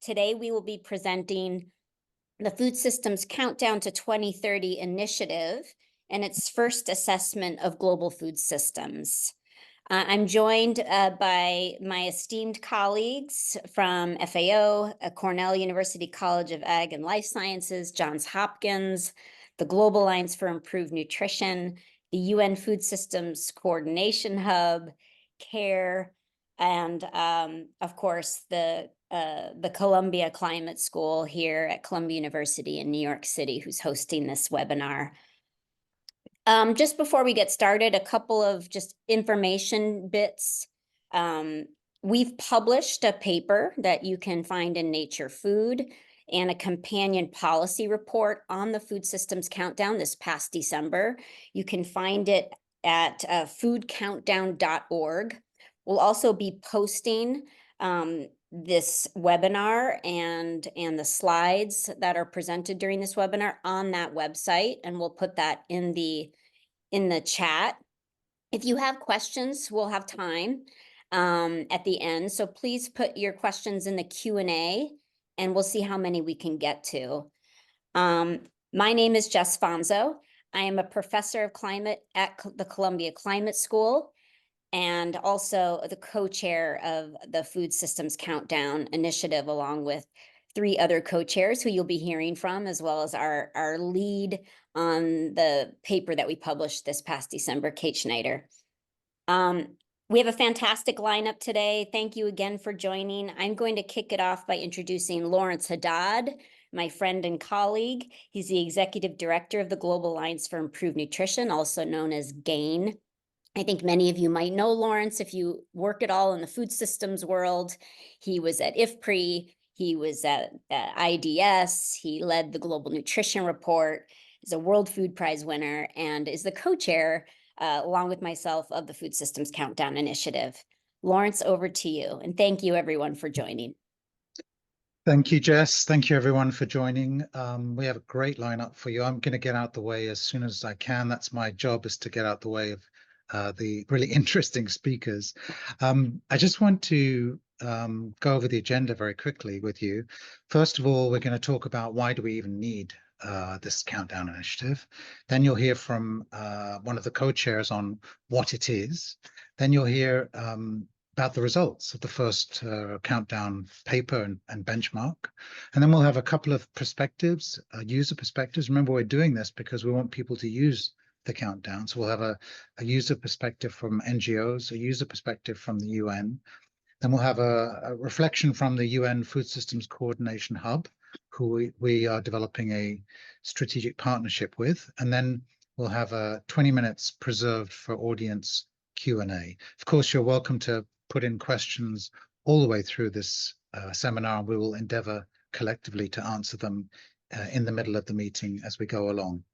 Today we will be presenting the Food Systems Countdown to 2030 initiative and its first assessment of global food systems. I'm joined by my esteemed colleagues from FAO, Cornell University College of Ag and Life Sciences, Johns Hopkins, the Global Alliance for Improved Nutrition, the UN Food Systems Coordination Hub, CARE, and of course the Columbia Climate School here at Columbia University in New York City, who's hosting this webinar. Just before we get started, a couple of just information bits. We've published a paper that you can find in Nature Food and a companion policy report on the Food Systems Countdown this past December. You can find it at foodcountdown.org. We'll also be posting this webinar and the slides that are presented during this webinar on that website, and we'll put that in the chat. If you have questions, we'll have time at the end, so please put your questions in the Q&A and we'll see how many we can get to. My name is Jess Fonzo. I am a professor of climate at the Columbia Climate School and also the co-chair of the Food Systems Countdown initiative, along with 3 other co-chairs who you'll be hearing from, as well as our lead on the paper that we published this past December, Kate Schneider. We have a fantastic lineup today. Thank you again for joining. I'm going to kick it off by introducing Lawrence Haddad, my friend and colleague. He's the executive director of the Global Alliance for Improved Nutrition, also known as GAIN. I think many of you might know Lawrence if you work at all in the food systems world. He was at IFPRI, he was at IDS, he led the Global Nutrition Report, is a World Food Prize winner, and is the co-chair, along with myself, of the Food Systems Countdown Initiative. Lawrence, over to you, and thank you everyone for joining. Thank you, Jess. Thank you everyone for joining. We have a great lineup for you. I'm going to get out the way as soon as I can. That's my job, is to get out the way of the really interesting speakers. I just want to go over the agenda very quickly with you. First of all, we're going to talk about why do we even need this countdown initiative. Then you'll hear from one of the co-chairs on what it is. Then you'll hear about the results of the first countdown paper and benchmark. And then we'll have a couple of perspectives, user perspectives. Remember, we're doing this because we want people to use the countdown. So we'll have a user perspective from NGOs, a user perspective from the UN. Then we'll have a reflection from the UN Food Systems Coordination Hub, who we are developing a strategic partnership with. And then we'll have 20 minutes preserved for audience Q&A. Of course, you're welcome to put in questions all the way through this seminar, and we will endeavor collectively to answer them in the middle of the meeting as we go along.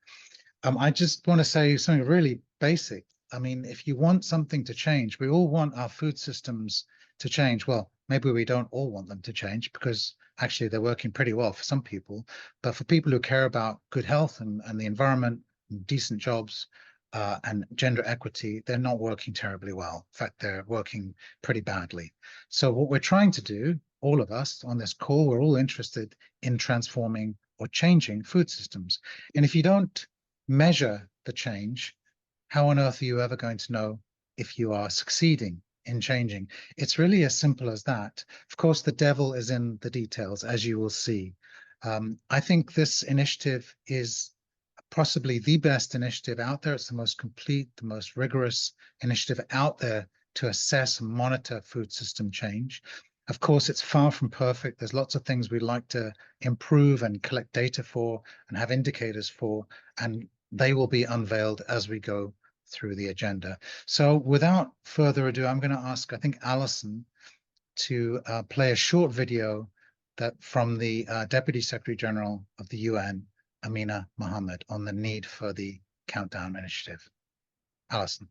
I just want to say something really basic. I mean, if you want something to change, we all want our food systems to change. Well, maybe we don't all want them to change, because actually they're working pretty well for some people. But for people who care about good health and the environment, and decent jobs, and gender equity, they're not working terribly well. In fact, they're working pretty badly. So what we're trying to do, all of us on this call, we're all interested in transforming or changing food systems. And if you don't measure the change, how on earth are you ever going to know if you are succeeding in changing? It's really as simple as that. Of course, the devil is in the details, as you will see. I think this initiative is possibly the best initiative out there. It's the most complete, the most rigorous initiative out there to assess and monitor food system change. Of course, it's far from perfect. There's lots of things we'd like to improve and collect data for and have indicators for, and they will be unveiled as we go through the agenda. So without further ado, I'm going to ask, I think, Alison to play a short video that from the Deputy Secretary General of the UN, Amina Mohammed, on the need for the Countdown Initiative. Alison.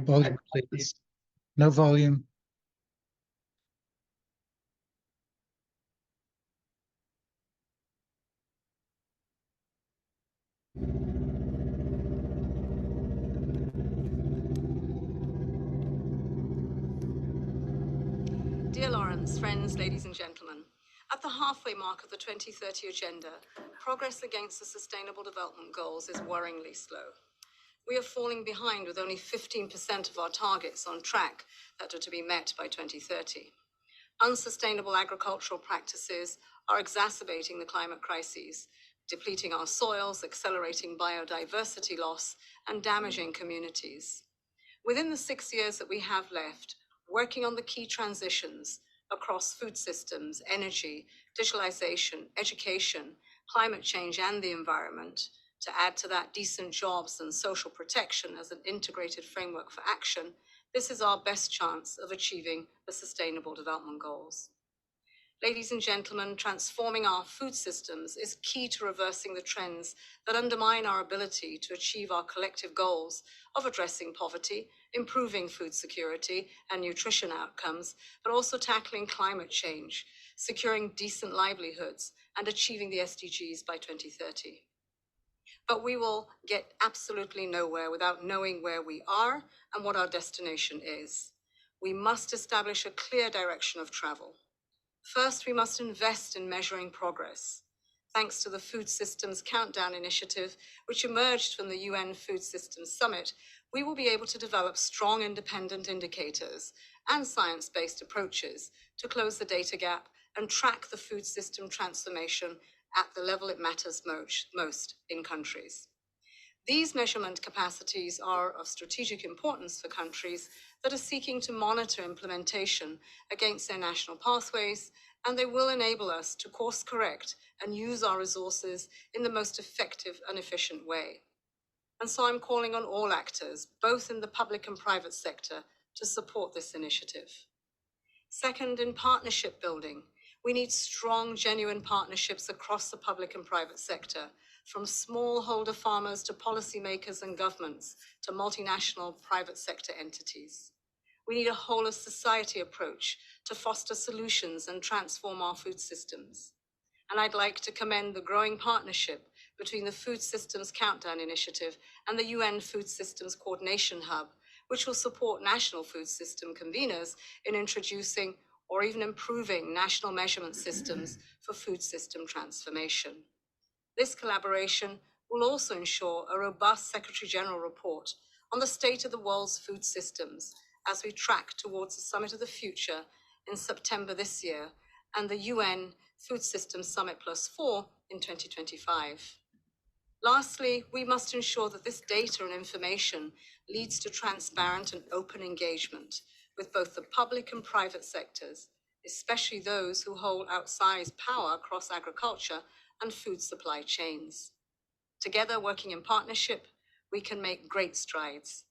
Volume, please. No volume. Excellence, friends, ladies and gentlemen. At the halfway mark of the 2030 Agenda, progress against the Sustainable Development Goals is worryingly slow. We are falling behind with only 15% of our targets on track that are to be met by 2030. Unsustainable agricultural practices are exacerbating the climate crises, depleting our soils, accelerating biodiversity loss, and damaging communities. Within the 6 years that we have left, working on the key transitions across food systems, energy, digitalization, education, climate change, and the environment, to add to that decent jobs and social protection as an integrated framework for action, this is our best chance of achieving the Sustainable Development Goals. Ladies and gentlemen, transforming our food systems is key to reversing the trends that undermine our ability to achieve our collective goals of addressing poverty, improving food security and nutrition outcomes, but also tackling climate change, securing decent livelihoods, and achieving the SDGs by 2030. But we will get absolutely nowhere without knowing where we are and what our destination is. We must establish a clear direction of travel. First, we must invest in measuring progress. Thanks to the Food Systems Countdown Initiative, which emerged from the UN Food Systems Summit, we will be able to develop strong independent indicators and science-based approaches to close the data gap and track the food system transformation at the level it matters most in countries. These measurement capacities are of strategic importance for countries that are seeking to monitor implementation against their national pathways, and they will enable us to course correct and use our resources in the most effective and efficient way. And so I'm calling on all actors, both in the public and private sector, to support this initiative. Second, in partnership building, we need strong, genuine partnerships across the public and private sector, from smallholder farmers to policymakers and governments to multinational private sector entities. We need a whole of society approach to foster solutions and transform our food systems. And I'd like to commend the growing partnership between the Food Systems Countdown Initiative and the UN Food Systems Coordination Hub, which will support national food system conveners in introducing or even improving national measurement systems for food system transformation. This collaboration will also ensure a robust Secretary General report on the state of the world's food systems as we track towards the Summit of the Future in September this year and the UN Food Systems Summit +4 in 2025. Lastly, we must ensure that this data and information leads to transparent and open engagement with both the public and private sectors, especially those who hold outsized power across agriculture and food supply chains. Together, working in partnership, we can make great strides.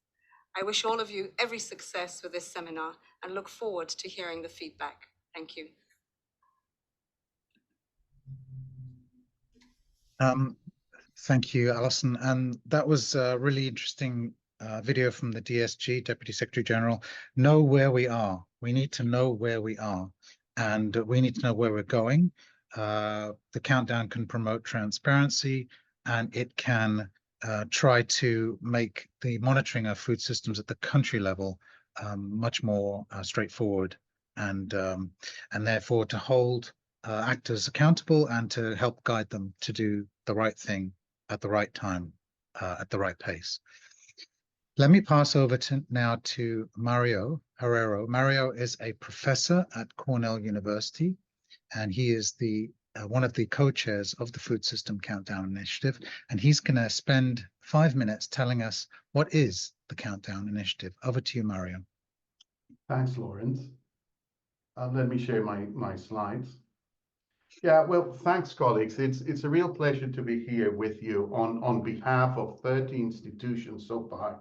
I wish all of you every success with this seminar and look forward to hearing the feedback. Thank you. Thank you, Alison. And that was a really interesting video from the DSG, Deputy Secretary General. Know where we are. We need to know where we are, and we need to know where we're going. The countdown can promote transparency, and it can try to make the monitoring of food systems at the country level much more straightforward, and therefore to hold actors accountable and to help guide them to do the right thing at the right time, at the right pace. Let me pass over now to Mario Herrero. Mario is a professor at Cornell University, and he is one of the co-chairs of the Food System Countdown Initiative, and he's going to spend 5 minutes telling us what is the Countdown Initiative. Over to you, Mario. Thanks, Lawrence. Let me share my slides. Yeah, well, thanks, colleagues. It's a real pleasure to be here with you on behalf of 30 institutions so far.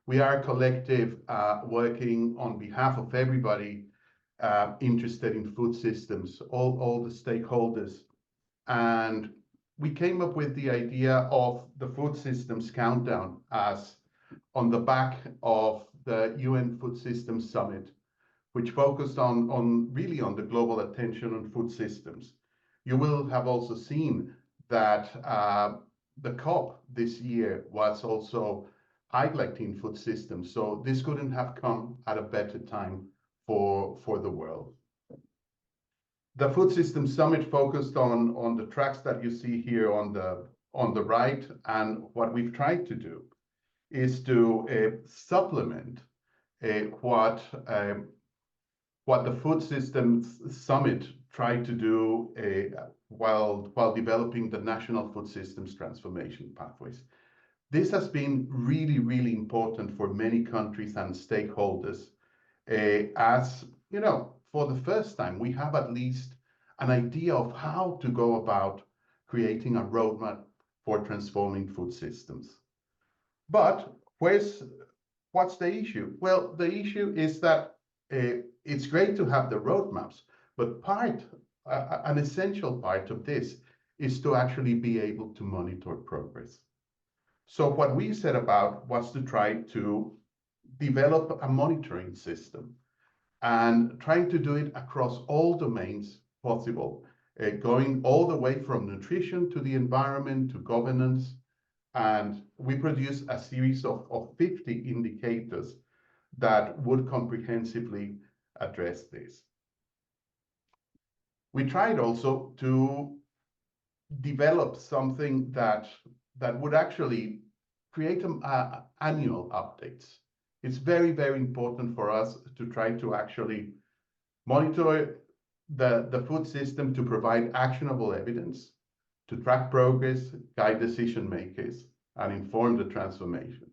We are a collective working on behalf of everybody interested in food systems, all the stakeholders. And we came up with the idea of the Food Systems Countdown as on the back of the UN Food Systems Summit, which focused really on the global attention on food systems. You will have also seen that the COP this year was also highlighting food systems. So this couldn't have come at a better time for the world. The Food Systems Summit focused on the tracks that you see here on the right, and what we've tried to do is to supplement what the Food Systems Summit tried to do while developing the National Food Systems Transformation Pathways. This has been really, really important for many countries and stakeholders, as you know, for the first time, we have at least an idea of how to go about creating a roadmap for transforming food systems. But what's the issue? Well, the issue is that it's great to have the roadmaps, but an essential part of this is to actually be able to monitor progress. So what we set about was to try to develop a monitoring system and trying to do it across all domains possible, going all the way from nutrition to the environment to governance. And we produced a series of 50 indicators that would comprehensively address this. We tried also to develop something that would actually create annual updates. It's very, very important for us to try to actually monitor the food system to provide actionable evidence, to track progress, guide decision makers, and inform the transformation.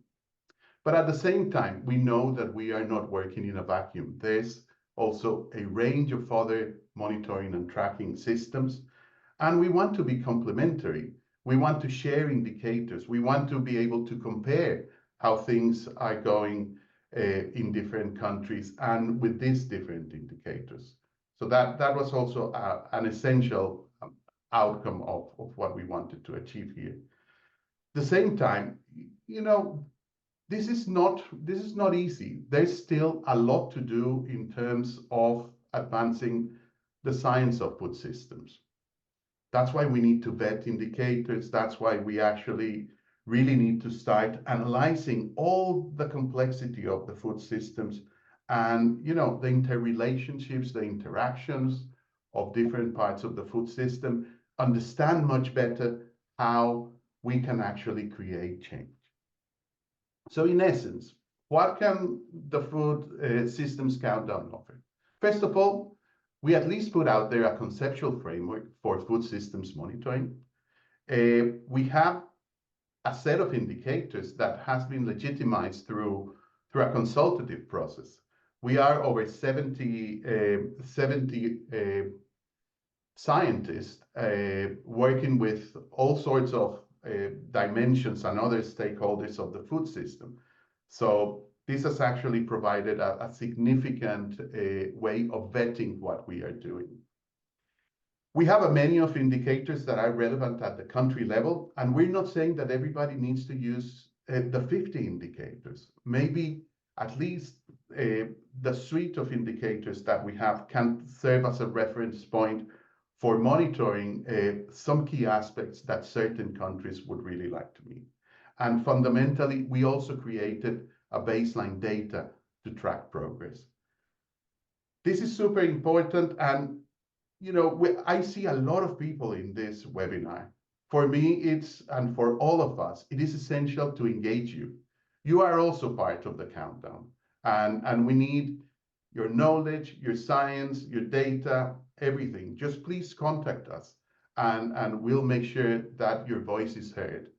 But at the same time, we know that we are not working in a vacuum. There's also a range of other monitoring and tracking systems, and we want to be complementary. We want to share indicators. We want to be able to compare how things are going in different countries and with these different indicators. So that was also an essential outcome of what we wanted to achieve here. At the same time, you know, this is not easy. There's still a lot to do in terms of advancing the science of food systems. That's why we need to vet indicators. That's why we actually really need to start analyzing all the complexity of the food systems and, you know, the interrelationships, the interactions of different parts of the food system, understand much better how we can actually create change. So in essence, what can the Food Systems Countdown offer? First of all, we at least put out there a conceptual framework for food systems monitoring. We have a set of indicators that has been legitimized through a consultative process. We are over 70 scientists working with all sorts of dimensions and other stakeholders of the food system. So this has actually provided a significant way of vetting what we are doing. We have a menu of indicators that are relevant at the country level, and we're not saying that everybody needs to use the 50 indicators. Maybe at least the suite of indicators that we have can serve as a reference point for monitoring some key aspects that certain countries would really like to meet. And fundamentally, we also created a baseline data to track progress. This is super important, and you know, I see a lot of people in this webinar. For me, and for all of us, it is essential to engage you. You are also part of the countdown, and we need your knowledge, your science, your data, everything. Just please contact us, and we'll make sure that your voice is heard.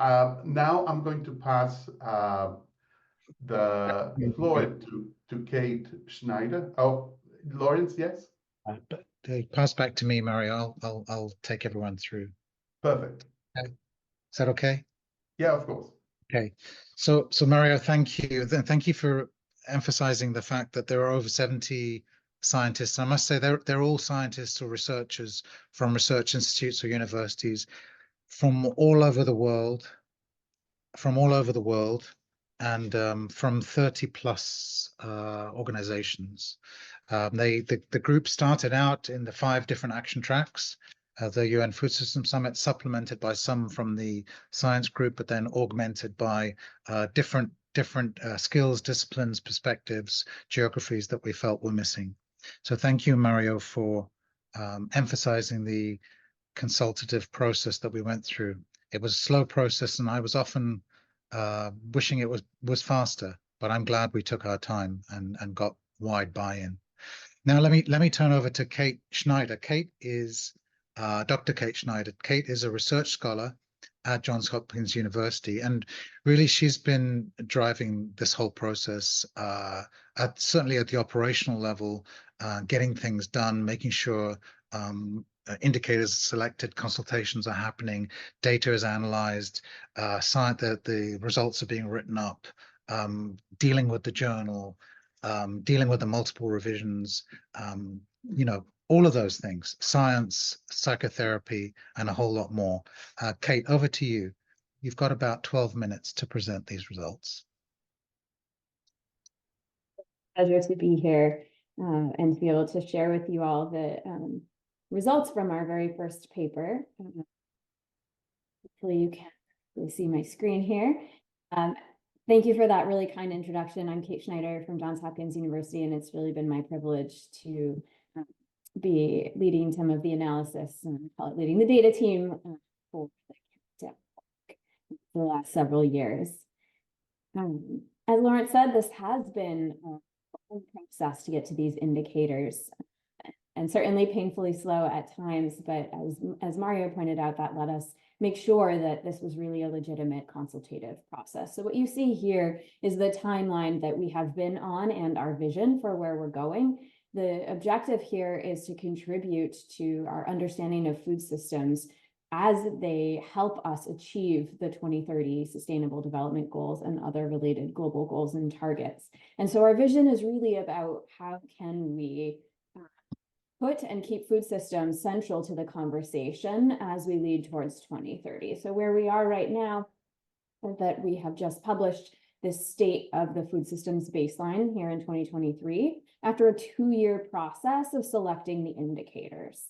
Now I'm going to pass the floor to Kate Schneider. Oh, Lawrence, yes? Pass back to me, Mario. I'll take everyone through. Perfect. Okay. Is that okay? Yeah, of course. Okay. So Mario, thank you. Thank you for emphasizing the fact that there are over 70 scientists. I must say they're all scientists or researchers from research institutes or universities from all over the world, and from 30 plus organizations. The group started out in the 5 different action tracks, the UN Food Systems Summit, supplemented by some from the science group, but then augmented by different skills, disciplines, perspectives, geographies that we felt were missing. So thank you, Mario, for emphasizing the consultative process that we went through. It was a slow process, and I was often wishing it was faster, but I'm glad we took our time and got wide buy-in. Now let me turn over to Kate Schneider. Kate is Dr. Kate Schneider. Kate is a research scholar at Johns Hopkins University, and really she's been driving this whole process certainly at the operational level, getting things done, making sure indicators are selected, consultations are happening, data is analyzed, the results are being written up, dealing with the journal, dealing with the multiple revisions, all of those things, science, psychotherapy, and a whole lot more. Kate, over to you. You've got about 12 minutes to present these results. Pleasure to be here and to be able to share with you all the results from our very first paper. Hopefully you can see my screen here. Thank you for that really kind introduction. I'm Kate Schneider from Johns Hopkins University, and it's really been my privilege to be leading some of the analysis and call it leading the data team for the last several years. As Lawrence said, this has been a process to get to these indicators, and certainly painfully slow at times, but as Mario pointed out, that let us make sure that this was really a legitimate consultative process. So what you see here is the timeline that we have been on and our vision for where we're going. The objective here is to contribute to our understanding of food systems as they help us achieve the 2030 Sustainable Development Goals and other related global goals and targets. And so our vision is really about how can we put and keep food systems central to the conversation as we lead towards 2030. So where we are right now, that we have just published this state of the food systems baseline here in 2023, after a 2-year process of selecting the indicators.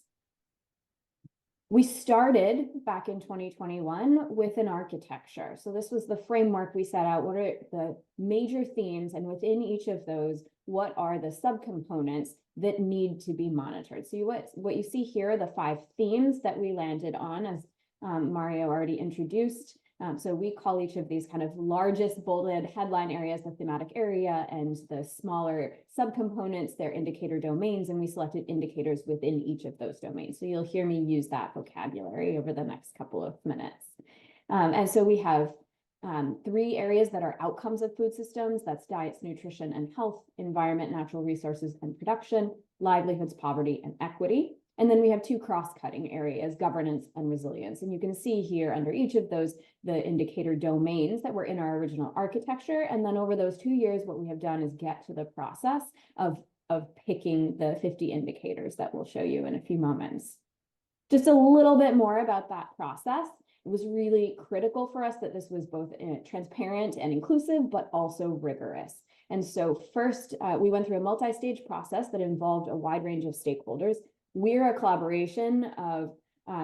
We started back in 2021 with an architecture. So this was the framework we set out. What are the major themes? And within each of those, what are the subcomponents that need to be monitored? So what you see here are the 5 themes that we landed on, as Mario already introduced. So we call each of these kind of largest bolded headline areas the thematic area, and the smaller subcomponents, their indicator domains, and we selected indicators within each of those domains. So you'll hear me use that vocabulary over the next couple of minutes. And so we have 3 areas that are outcomes of food systems. That's diets, nutrition, and health, environment, natural resources, and production, livelihoods, poverty, and equity. And then we have 2 cross-cutting areas, governance and resilience. And you can see here under each of those, the indicator domains that were in our original architecture. And then over those 2 years, what we have done is get to the process of picking the 50 indicators that we'll show you in a few moments. Just a little bit more about that process. It was really critical for us that this was both transparent and inclusive, but also rigorous. And so first, we went through a multi-stage process that involved a wide range of stakeholders. We're a collaboration of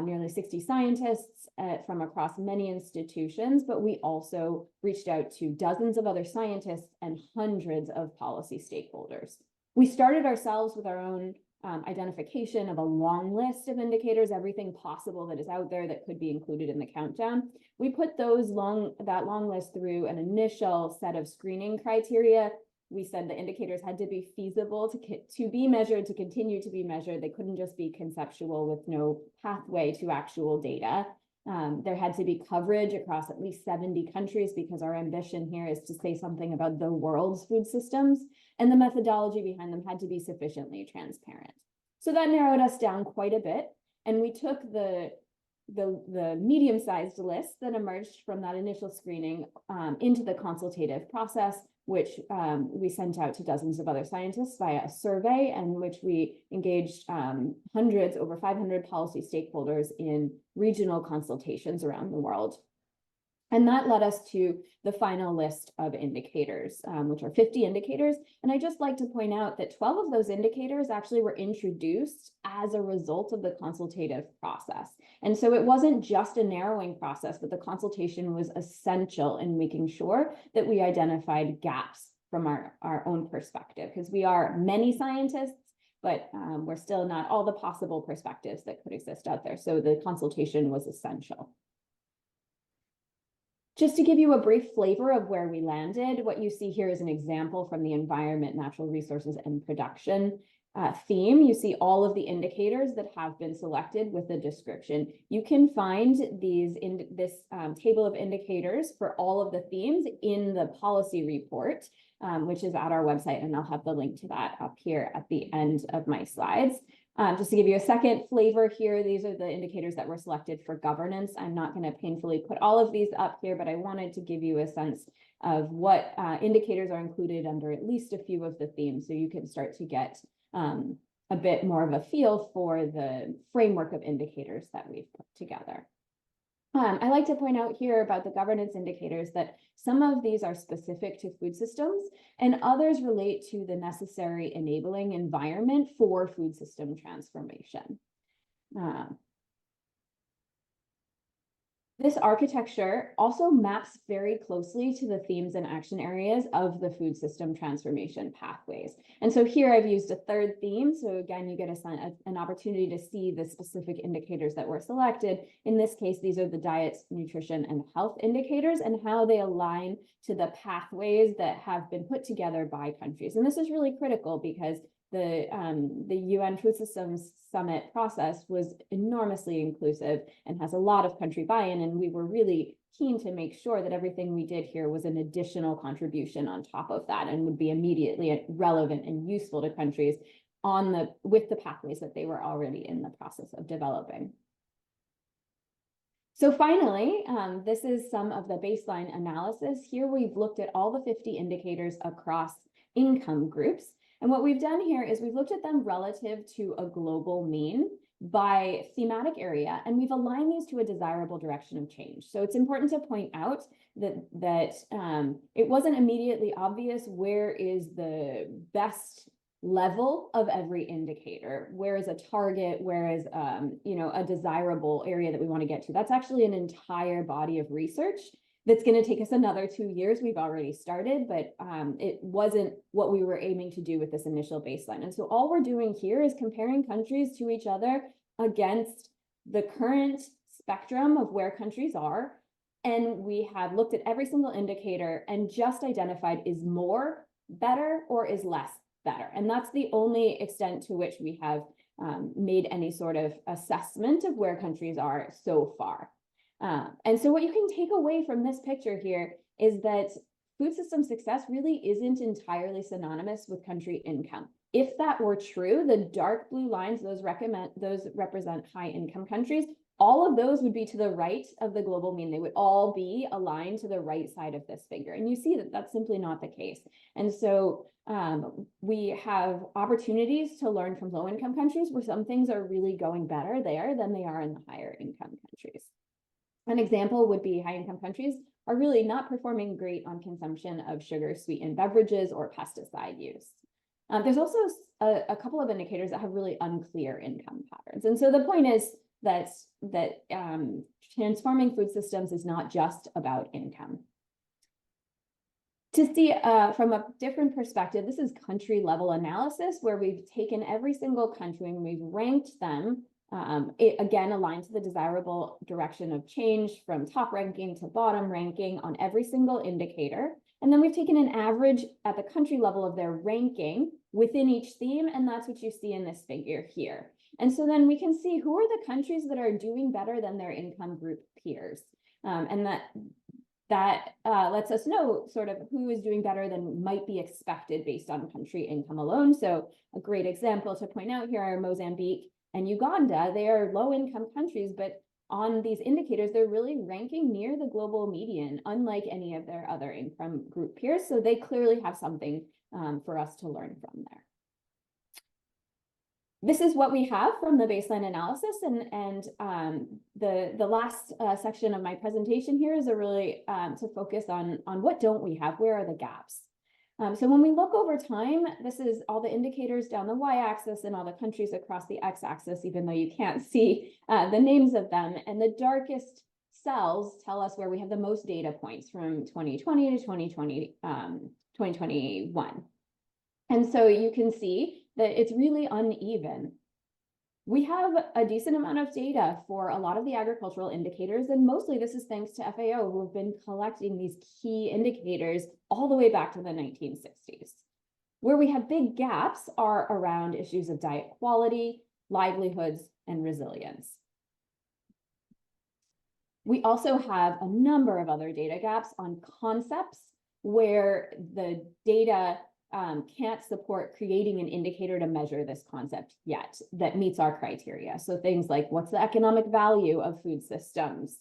nearly 60 scientists from across many institutions, but we also reached out to dozens of other scientists and hundreds of policy stakeholders. We started ourselves with our own identification of a long list of indicators, everything possible that is out there that could be included in the countdown. We put that long list through an initial set of screening criteria. We said the indicators had to be feasible to be measured, to continue to be measured. They couldn't just be conceptual with no pathway to actual data. There had to be coverage across at least 70 countries, because our ambition here is to say something about the world's food systems, and the methodology behind them had to be sufficiently transparent. So that narrowed us down quite a bit, and we took the medium-sized list that emerged from that initial screening into the consultative process, which we sent out to dozens of other scientists via a survey, and which we engaged hundreds, over 500 policy stakeholders in regional consultations around the world. And that led us to the final list of indicators, which are 50 indicators. And I just like to point out that 12 of those indicators actually were introduced as a result of the consultative process. And so it wasn't just a narrowing process, but the consultation was essential in making sure that we identified gaps from our own perspective, because we are many scientists, but we're still not all the possible perspectives that could exist out there. So the consultation was essential. Just to give you a brief flavor of where we landed, what you see here is an example from the environment, natural resources, and production theme. You see all of the indicators that have been selected with a description. You can find these in this table of indicators for all of the themes in the policy report, which is at our website, and I'll have the link to that up here at the end of my slides. Just to give you a second flavor here, these are the indicators that were selected for governance. I'm not going to painfully put all of these up here, but I wanted to give you a sense of what indicators are included under at least a few of the themes, so you can start to get a bit more of a feel for the framework of indicators that we've put together. I like to point out here about the governance indicators that some of these are specific to food systems and others relate to the necessary enabling environment for food system transformation. This architecture also maps very closely to the themes and action areas of the food system transformation pathways. And so here I've used a third theme. So again, you get an opportunity to see the specific indicators that were selected. In this case, these are the diet, nutrition, and health indicators and how they align to the pathways that have been put together by countries. And this is really critical because the UN Food Systems Summit process was enormously inclusive and has a lot of country buy-in, and we were really keen to make sure that everything we did here was an additional contribution on top of that and would be immediately relevant and useful to countries with the pathways that they were already in the process of developing. So finally, this is some of the baseline analysis. Here we've looked at all the 50 indicators across income groups. And what we've done here is we've looked at them relative to a global mean by thematic area, and we've aligned these to a desirable direction of change. So it's important to point out that it wasn't immediately obvious where is the best level of every indicator, where is a target, where is a desirable area that we want to get to. That's actually an entire body of research that's going to take us another 2 years. We've already started, but it wasn't what we were aiming to do with this initial baseline. And so all we're doing here is comparing countries to each other against the current spectrum of where countries are. And we have looked at every single indicator and just identified is more better or is less better. And that's the only extent to which we have made any sort of assessment of where countries are so far. And so what you can take away from this picture here is that food system success really isn't entirely synonymous with country income. If that were true, the dark blue lines, those represent high income countries. All of those would be to the right of the global mean. They would all be aligned to the right side of this figure. And you see that that's simply not the case. And so we have opportunities to learn from low income countries where some things are really going better there than they are in the higher income countries. An example would be high-income countries are really not performing great on consumption of sugar-sweetened beverages or pesticide use. There's also a couple of indicators that have really unclear income patterns. And so the point is that transforming food systems is not just about income. To see from a different perspective, this is country-level analysis where we've taken every single country and we've ranked them. It again aligns to the desirable direction of change from top ranking to bottom ranking on every single indicator. And then we've taken an average at the country level of their ranking within each theme, and that's what you see in this figure here. And so then we can see who are the countries that are doing better than their income group peers. And that lets us know sort of who is doing better than might be expected based on country income alone. So a great example to point out here are Mozambique and Uganda. They are low-income countries, but on these indicators, they're really ranking near the global median, unlike any of their other income group peers. So they clearly have something for us to learn from there. This is what we have from the baseline analysis, and the last section of my presentation here is a really to focus on what don't we have, where are the gaps. So when we look over time, this is all the indicators down the y-axis and all the countries across the x-axis, even though you can't see the names of them. And the darkest cells tell us where we have the most data points from 2020 to 2021. And so you can see that it's really uneven. We have a decent amount of data for a lot of the agricultural indicators, and mostly this is thanks to FAO, who have been collecting these key indicators all the way back to the 1960s. Where we have big gaps are around issues of diet quality, livelihoods, and resilience. We also have a number of other data gaps on concepts where the data can't support creating an indicator to measure this concept yet that meets our criteria. So things like, what's the economic value of food systems?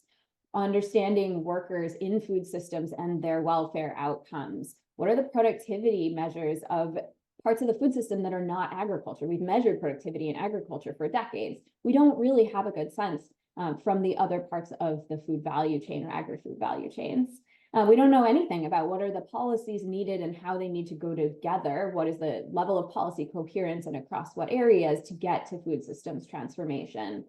Understanding workers in food systems and their welfare outcomes. What are the productivity measures of parts of the food system that are not agriculture? We've measured productivity in agriculture for decades. We don't really have a good sense from the other parts of the food value chain or agri-food value chains. We don't know anything about what are the policies needed and how they need to go together. What is the level of policy coherence and across what areas to get to food systems transformation?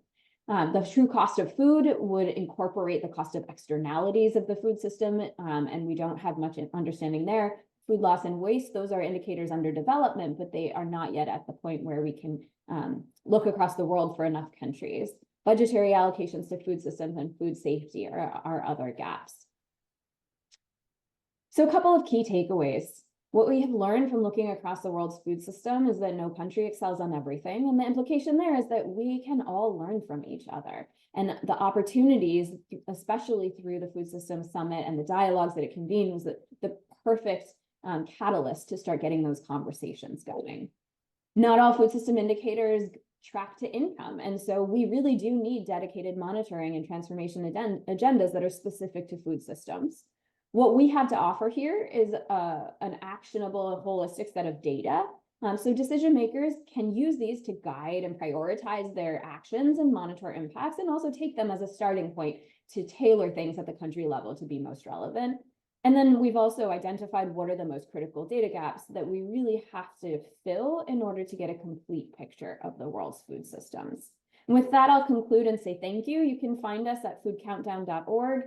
The true cost of food would incorporate the cost of externalities of the food system, and we don't have much understanding there. Food loss and waste, those are indicators under development, but they are not yet at the point where we can look across the world for enough countries. Budgetary allocations to food systems and food safety are other gaps. So a couple of key takeaways. What we have learned from looking across the world's food system is that no country excels on everything. And the implication there is that we can all learn from each other. And the opportunities, especially through the Food Systems Summit and the dialogues that it convened, was the perfect catalyst to start getting those conversations going. Not all food system indicators track to income. And so we really do need dedicated monitoring and transformation agendas that are specific to food systems. What we have to offer here is an actionable, holistic set of data. So decision makers can use these to guide and prioritize their actions and monitor impacts, and also take them as a starting point to tailor things at the country level to be most relevant. And then we've also identified what are the most critical data gaps that we really have to fill in order to get a complete picture of the world's food systems. And with that, I'll conclude and say thank you. You can find us at foodcountdown.org.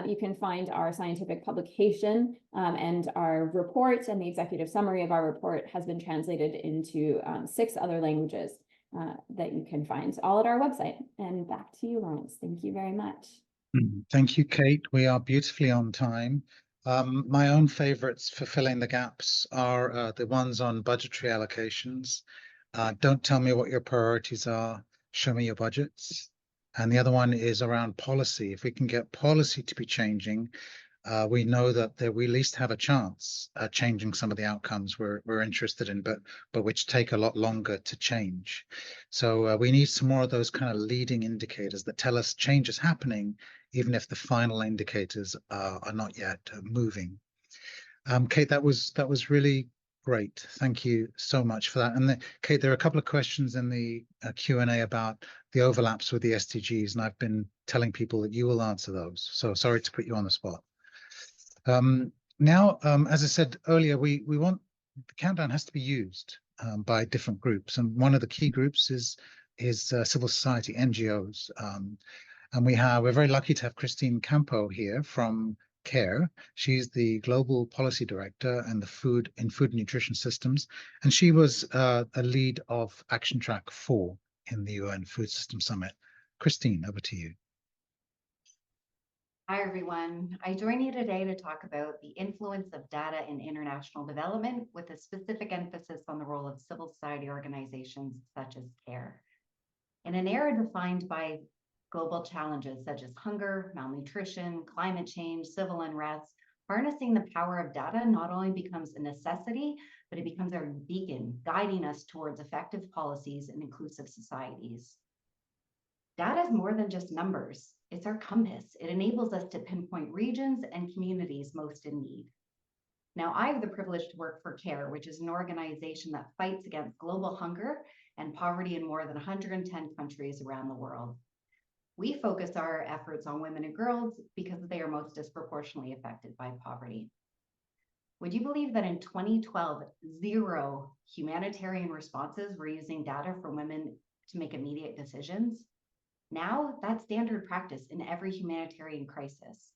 You can find our scientific publication and our report, and the executive summary of our report has been translated into 6 other languages that you can find all at our website. And back to you, Lawrence. Thank you very much. Thank you, Kate. We are beautifully on time. My own favorites for filling the gaps are the ones on budgetary allocations. Don't tell me what your priorities are. Show me your budgets. And the other one is around policy. If we can get policy to be changing, we know that we at least have a chance at changing some of the outcomes we're interested in, but which take a lot longer to change. So we need some more of those kind of leading indicators that tell us change is happening, even if the final indicators are not yet moving. Kate, that was really great. Thank you so much for that. And Kate, there are a couple of questions in the Q&A about the overlaps with the SDGs, and I've been telling people that you will answer those. So sorry to put you on the spot. Now, as I said earlier, we want the countdown has to be used by different groups, and one of the key groups is civil society, NGOs, and we're very lucky to have Christine Campo here from CARE. She's the Global Policy Director and the Food and Nutrition Systems, and she was a lead of Action Track 4 in the UN Food System Summit. Christine, over to you. Hi, everyone. I join you today to talk about the influence of data in international development, with a specific emphasis on the role of civil society organizations such as CARE. In an era defined by global challenges such as hunger, malnutrition, climate change, civil unrest, harnessing the power of data not only becomes a necessity, but it becomes our beacon, guiding us towards effective policies and inclusive societies. Data is more than just numbers. It's our compass. It enables us to pinpoint regions and communities most in need. Now, I have the privilege to work for CARE, which is an organization that fights against global hunger and poverty in more than 110 countries around the world. We focus our efforts on women and girls because they are most disproportionately affected by poverty. Would you believe that in 2012, 0 humanitarian responses were using data from women to make immediate decisions? Now, that's standard practice in every humanitarian crisis.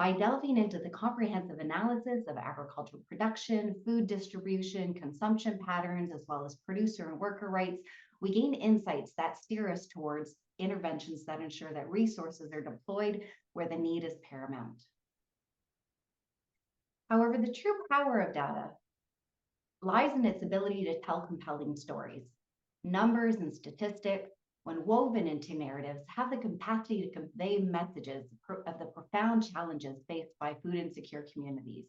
By delving into the comprehensive analysis of agricultural production, food distribution, consumption patterns, as well as producer and worker rights, we gain insights that steer us towards interventions that ensure that resources are deployed where the need is paramount. However, the true power of data lies in its ability to tell compelling stories. Numbers and statistics, when woven into narratives, have the capacity to convey messages of the profound challenges faced by food insecure communities.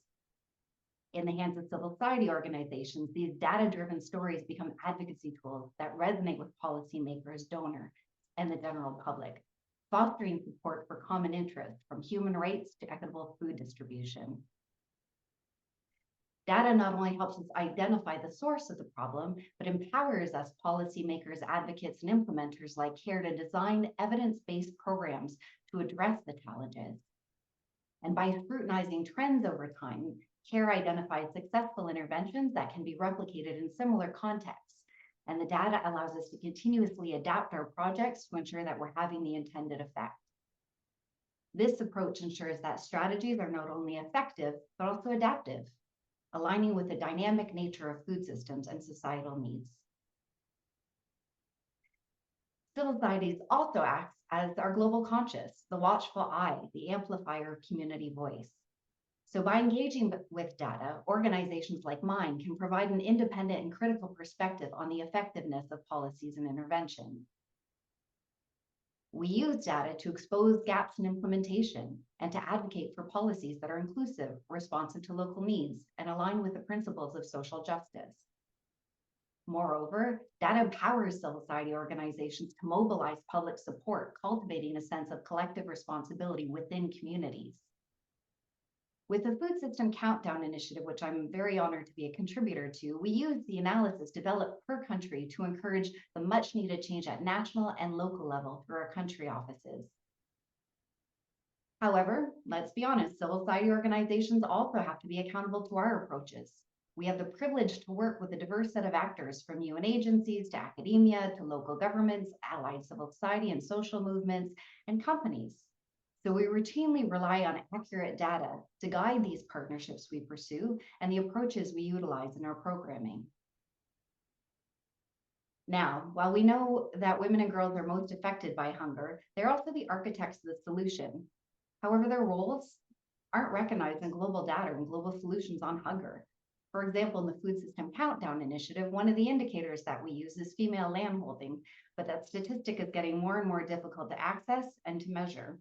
In the hands of civil society organizations, these data-driven stories become advocacy tools that resonate with policymakers, donors, and the general public, fostering support for common interests from human rights to equitable food distribution. Data not only helps us identify the source of the problem, but empowers us policymakers, advocates, and implementers like CARE to design evidence-based programs to address the challenges. And by scrutinizing trends over time, CARE identifies successful interventions that can be replicated in similar contexts. And the data allows us to continuously adapt our projects to ensure that we're having the intended effect. This approach ensures that strategies are not only effective, but also adaptive, aligning with the dynamic nature of food systems and societal needs. Civil societies also acts as our global conscience, the watchful eye, the amplifier of community voice. So by engaging with data, organizations like mine can provide an independent and critical perspective on the effectiveness of policies and intervention. We use data to expose gaps in implementation and to advocate for policies that are inclusive, responsive to local needs, and align with the principles of social justice. Moreover, data empowers civil society organizations to mobilize public support, cultivating a sense of collective responsibility within communities. With the Food System Countdown Initiative, which I'm very honored to be a contributor to, we use the analysis developed per country to encourage the much needed change at national and local level through our country offices. However, let's be honest, civil society organizations also have to be accountable to our approaches. We have the privilege to work with a diverse set of actors, from UN agencies to academia to local governments, allied civil society and social movements, and companies. So we routinely rely on accurate data to guide these partnerships we pursue and the approaches we utilize in our programming. Now, while we know that women and girls are most affected by hunger, they're also the architects of the solution. However, their roles aren't recognized in global data and global solutions on hunger. For example, in the Food System Countdown Initiative, one of the indicators that we use is female landholding, but that statistic is getting more and more difficult to access and to measure.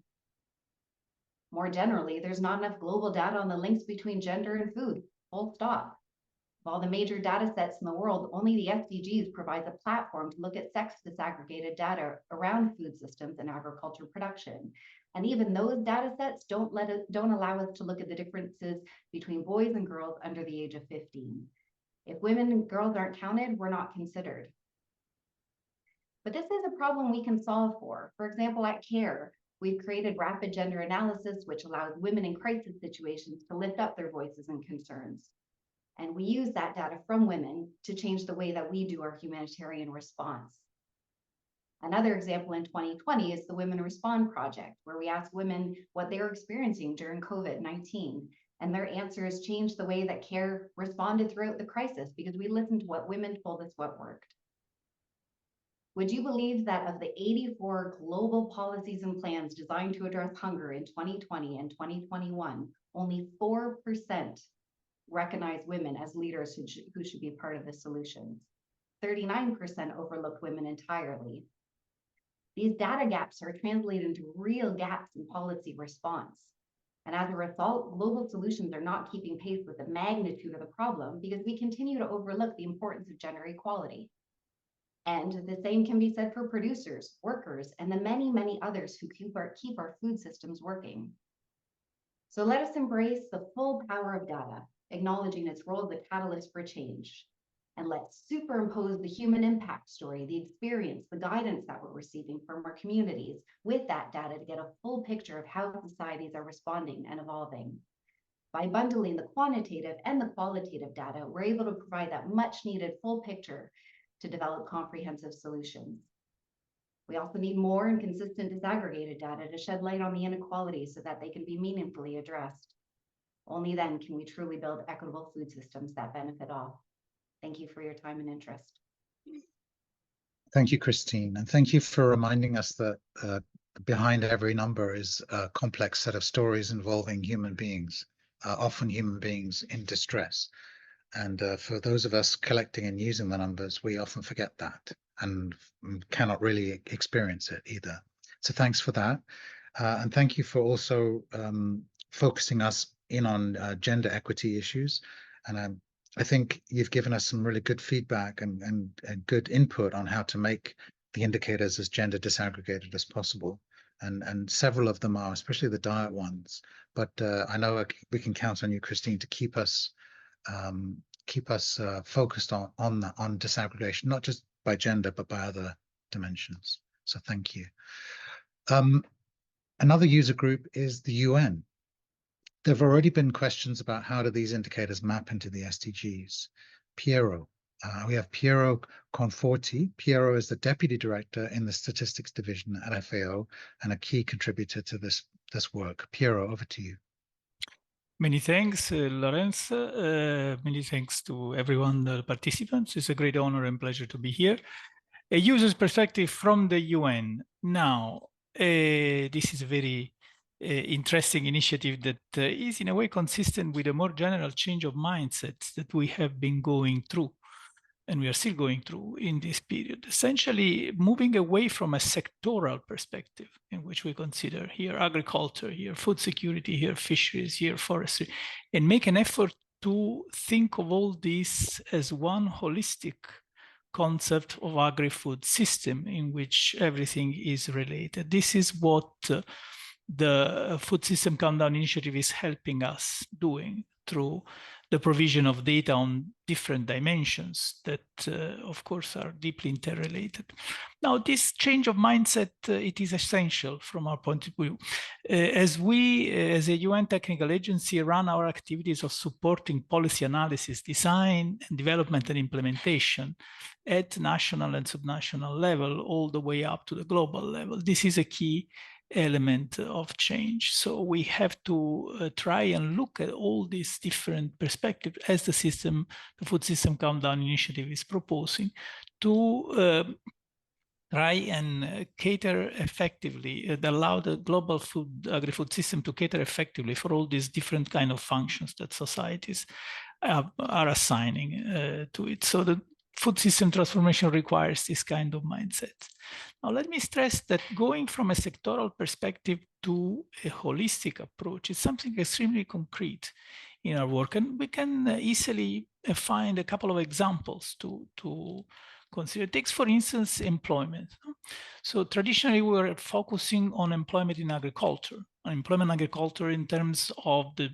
More generally, there's not enough global data on the links between gender and food, full stop. Of all the major data sets in the world, only the SDGs provides a platform to look at sex disaggregated data around food systems and agriculture production. And even those data sets don't allow us to look at the differences between boys and girls under the age of 15. If women and girls aren't counted, we're not considered. But this is a problem we can solve for. For example, at CARE, we've created rapid gender analysis, which allows women in crisis situations to lift up their voices and concerns. And we use that data from women to change the way that we do our humanitarian response. Another example in 2020 is the Women Respond Project, where we asked women what they were experiencing during COVID-19. And their answers changed the way that CARE responded throughout the crisis, because we listened to what women told us what worked. Would you believe that of the 84 global policies and plans designed to address hunger in 2020 and 2021, only 4% recognize women as leaders who should be part of the solutions? 39% overlooked women entirely. These data gaps are translated into real gaps in policy response. And as a result, global solutions are not keeping pace with the magnitude of the problem, because we continue to overlook the importance of gender equality. And the same can be said for producers, workers, and the many, many others who keep our food systems working. So let us embrace the full power of data, acknowledging its role as a catalyst for change. And let's superimpose the human impact story, the experience, the guidance that we're receiving from our communities with that data to get a full picture of how societies are responding and evolving. By bundling the quantitative and the qualitative data, we're able to provide that much needed full picture to develop comprehensive solutions. We also need more and consistent disaggregated data to shed light on the inequalities so that they can be meaningfully addressed. Only then can we truly build equitable food systems that benefit all. Thank you for your time and interest. Thank you, Christine. And thank you for reminding us that behind every number is a complex set of stories involving human beings, often human beings in distress. And for those of us collecting and using the numbers, we often forget that and cannot really experience it either. So thanks for that. And thank you for also focusing us in on gender equity issues. And I think you've given us some really good feedback and good input on how to make the indicators as gender disaggregated as possible. And several of them are, especially the diet ones. But I know we can count on you, Christine, to keep us focused on disaggregation, not just by gender, but by other dimensions. So thank you. Another user group is the UN. There have already been questions about how do these indicators map into the SDGs. Piero, we have Piero Conforti. Piero is the Deputy Director in the Statistics Division at FAO and a key contributor to this work. Piero, over to you. Many thanks, Lawrence. Many thanks to everyone, the participants. It's a great honor and pleasure to be here. A user's perspective from the UN. Now, this is a very interesting initiative that is in a way consistent with a more general change of mindsets that we have been going through and we are still going through in this period, essentially moving away from a sectoral perspective in which we consider here agriculture, here food security, here fisheries, here forestry, and make an effort to think of all this as one holistic concept of agri-food system in which everything is related. This is what the Food System Countdown Initiative is helping us doing through the provision of data on different dimensions that, of course, are deeply interrelated. Now, this change of mindset, it is essential from our point of view. As we, as a UN technical agency, run our activities of supporting policy analysis, design, and development and implementation at national and subnational level, all the way up to the global level. This is a key element of change. So we have to try and look at all these different perspectives as the Food System Countdown Initiative is proposing to try and cater effectively, allow the global agri-food system to cater effectively for all these different kind of functions that societies are assigning to it. So the food system transformation requires this kind of mindset. Now, let me stress that going from a sectoral perspective to a holistic approach is something extremely concrete in our work, and we can easily find a couple of examples to consider. It takes, for instance, employment. So traditionally, we were focusing on employment in agriculture, in terms of the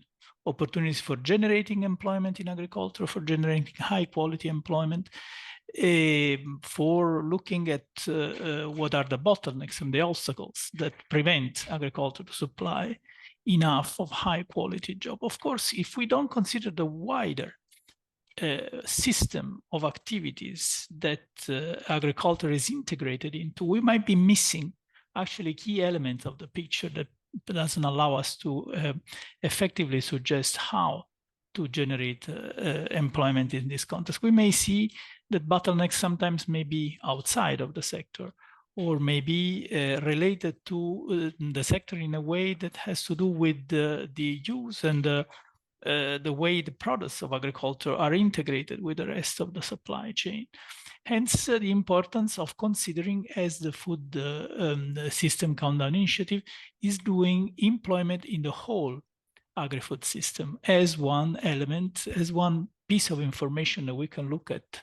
opportunities for generating employment in agriculture, for generating high quality employment, for looking at what are the bottlenecks and the obstacles that prevent agriculture to supply enough of high quality job. Of course, if we don't consider the wider system of activities that agriculture is integrated into, we might be missing actually key elements of the picture that doesn't allow us to effectively suggest how to generate employment in this context. We may see that bottlenecks sometimes may be outside of the sector or may be related to the sector in a way that has to do with the use and the way the products of agriculture are integrated with the rest of the supply chain. Hence, the importance of considering, as the Food System Countdown Initiative is doing, employment in the whole agri-food system as one element, as one piece of information that we can look at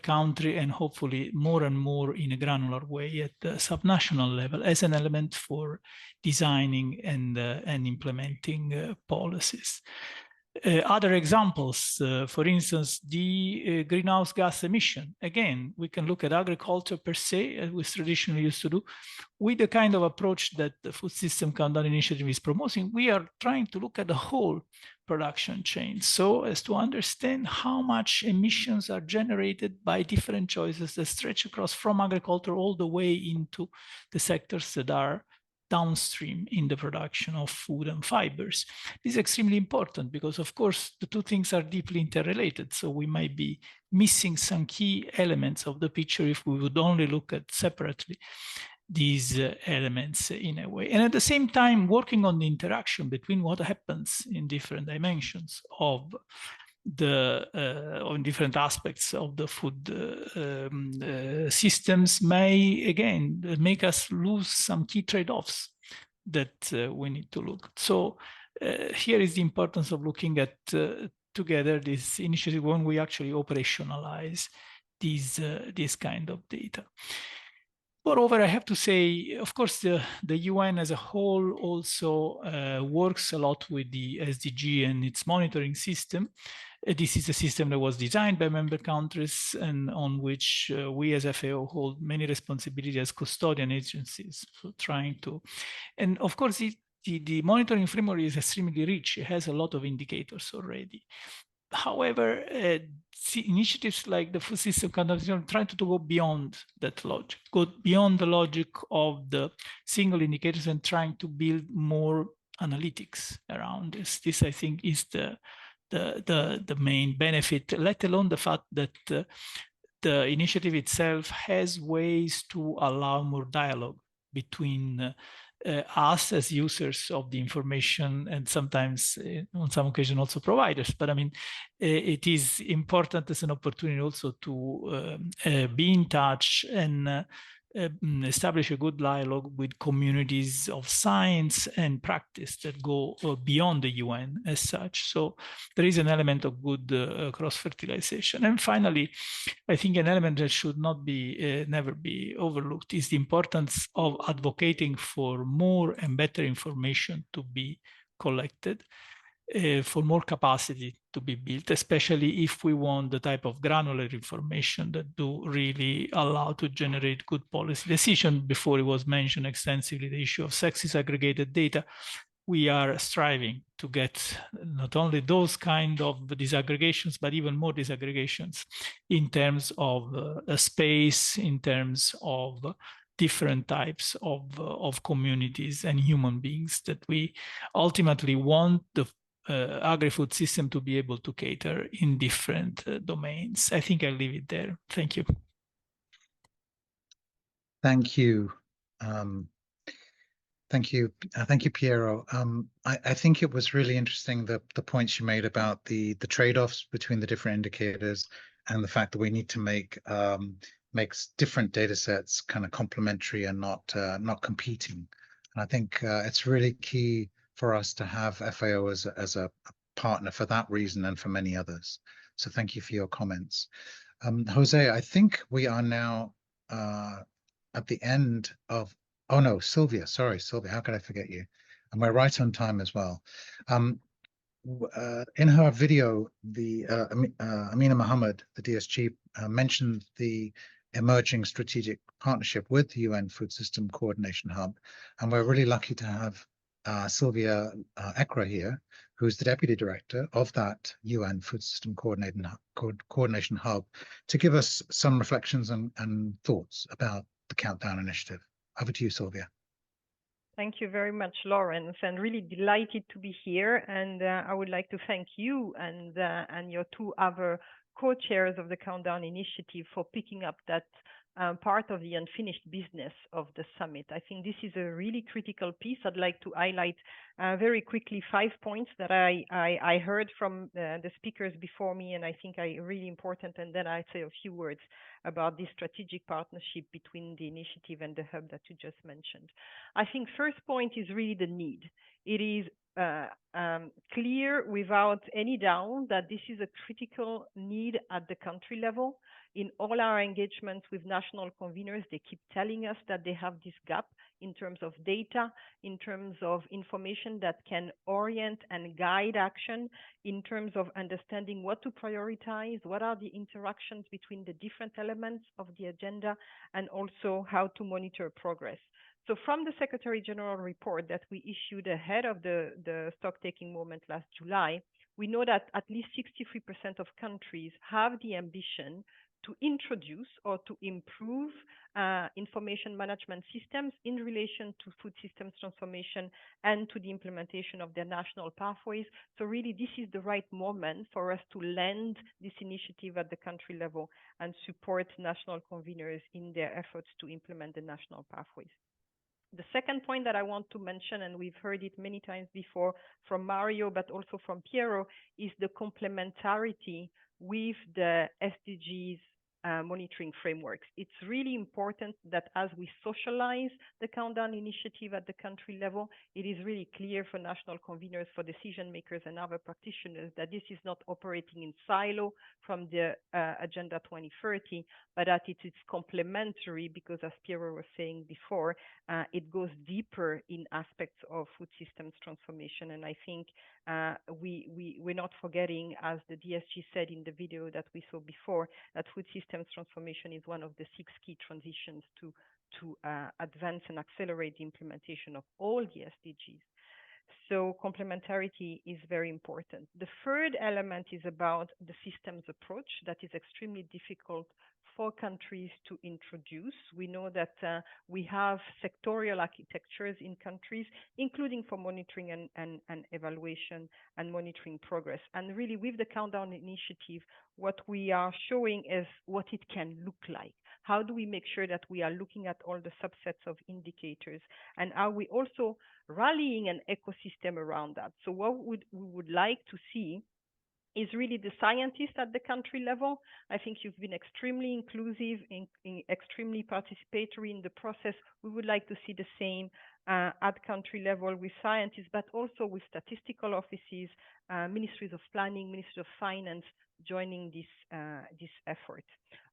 country and hopefully more and more in a granular way at the subnational level as an element for designing and implementing policies. Other examples, for instance, the greenhouse gas emission. Again, we can look at agriculture per se, as we traditionally used to do. With the kind of approach that the Food System Countdown Initiative is promoting, we are trying to look at the whole production chain so as to understand how much emissions are generated by different choices that stretch across from agriculture all the way into the sectors that are downstream in the production of food and fibers. This is extremely important because, of course, the two things are deeply interrelated. So we might be missing some key elements of the picture if we would only look at separately these elements in a way. And at the same time, working on the interaction between what happens in different dimensions of on different aspects of the food systems may, again, make us lose some key trade-offs that we need to look. So here is the importance of looking at together this initiative when we actually operationalize this kind of data. Moreover, I have to say, of course, the UN as a whole also works a lot with the SDG and its monitoring system. This is a system that was designed by member countries and on which we as FAO hold many responsibilities as custodian agencies. So trying to, and of course, the monitoring framework is extremely rich. It has a lot of indicators already. However, initiatives like the Food System Countdown try to go beyond that logic, go beyond the logic of the single indicators and trying to build more analytics around this. This, I think, is the main benefit, let alone the fact that the initiative itself has ways to allow more dialogue between us as users of the information and sometimes on some occasion also providers. But I mean, it is important as an opportunity also to be in touch and establish a good dialogue with communities of science and practice that go beyond the UN as such. So there is an element of good cross-fertilization. And finally, I think an element that should not be never be overlooked is the importance of advocating for more and better information to be collected, for more capacity to be built, especially if we want the type of granular information that do really allow to generate good policy decision. Before it was mentioned extensively, the issue of sex disaggregated data. We are striving to get not only those kind of disaggregations, but even more disaggregations in terms of space, in terms of different types of communities and human beings that we ultimately want the agri-food system to be able to cater in different domains. I think I'll leave it there. Thank you. Thank you. Thank you, Piero. I think it was really interesting the points you made about the trade-offs between the different indicators and the fact that we need to make different data sets kind of complementary and not competing. And I think it's really key for us to have FAO as a partner for that reason and for many others. So thank you for your comments. Jose, I think we are now at the end of, oh no, Sylvia, sorry, Sylvia, how could I forget you? And we're right on time as well. In her video, Amina Mohammed, the DSG, mentioned the emerging strategic partnership with the UN Food System Coordination Hub. And we're really lucky to have Sylvia Ekra here, who's the Deputy Director of that UN Food System Coordination Hub, to give us some reflections and thoughts about the Countdown Initiative. Over to you, Sylvia. Thank you very much, Lawrence, and really delighted to be here. And I would like to thank you and your two other co-chairs of the Countdown Initiative for picking up that part of the unfinished business of the summit. I think this is a really critical piece. I'd like to highlight very quickly 5 points that I heard from the speakers before me, and I think are really important, and then I'd say a few words about this strategic partnership between the initiative and the hub that you just mentioned. I think first point is really the need. It is clear without any doubt that this is a critical need at the country level. In all our engagements with national conveners, they keep telling us that they have this gap in terms of data, in terms of information that can orient and guide action, in terms of understanding what to prioritize, what are the interactions between the different elements of the agenda, and also how to monitor progress. So from the Secretary General report that we issued ahead of the stock-taking moment last July, we know that at least 63% of countries have the ambition to introduce or to improve information management systems in relation to food systems transformation and to the implementation of their national pathways. So really, this is the right moment for us to lend this initiative at the country level and support national conveners in their efforts to implement the national pathways. The second point that I want to mention, and we've heard it many times before from Mario, but also from Piero, is the complementarity with the SDGs monitoring frameworks. It's really important that as we socialize the Countdown initiative at the country level, it is really clear for national conveners, for decision makers and other practitioners that this is not operating in silo from the Agenda 2030, but that it is complementary because, as Piero was saying before, it goes deeper in aspects of food systems transformation. And I think we're not forgetting, as the DSG said in the video that we saw before, that food systems transformation is one of the 6 key transitions to advance and accelerate the implementation of all the SDGs. So complementarity is very important. The third element is about the systems approach that is extremely difficult for countries to introduce. We know that we have sectorial architectures in countries, including for monitoring and evaluation and monitoring progress. And really, with the Countdown initiative, what we are showing is what it can look like. How do we make sure that we are looking at all the subsets of indicators? And are we also rallying an ecosystem around that? So what we would like to see is really the scientists at the country level. I think you've been extremely inclusive, extremely participatory in the process. We would like to see the same at country level with scientists, but also with statistical offices, ministries of planning, ministries of finance joining this effort.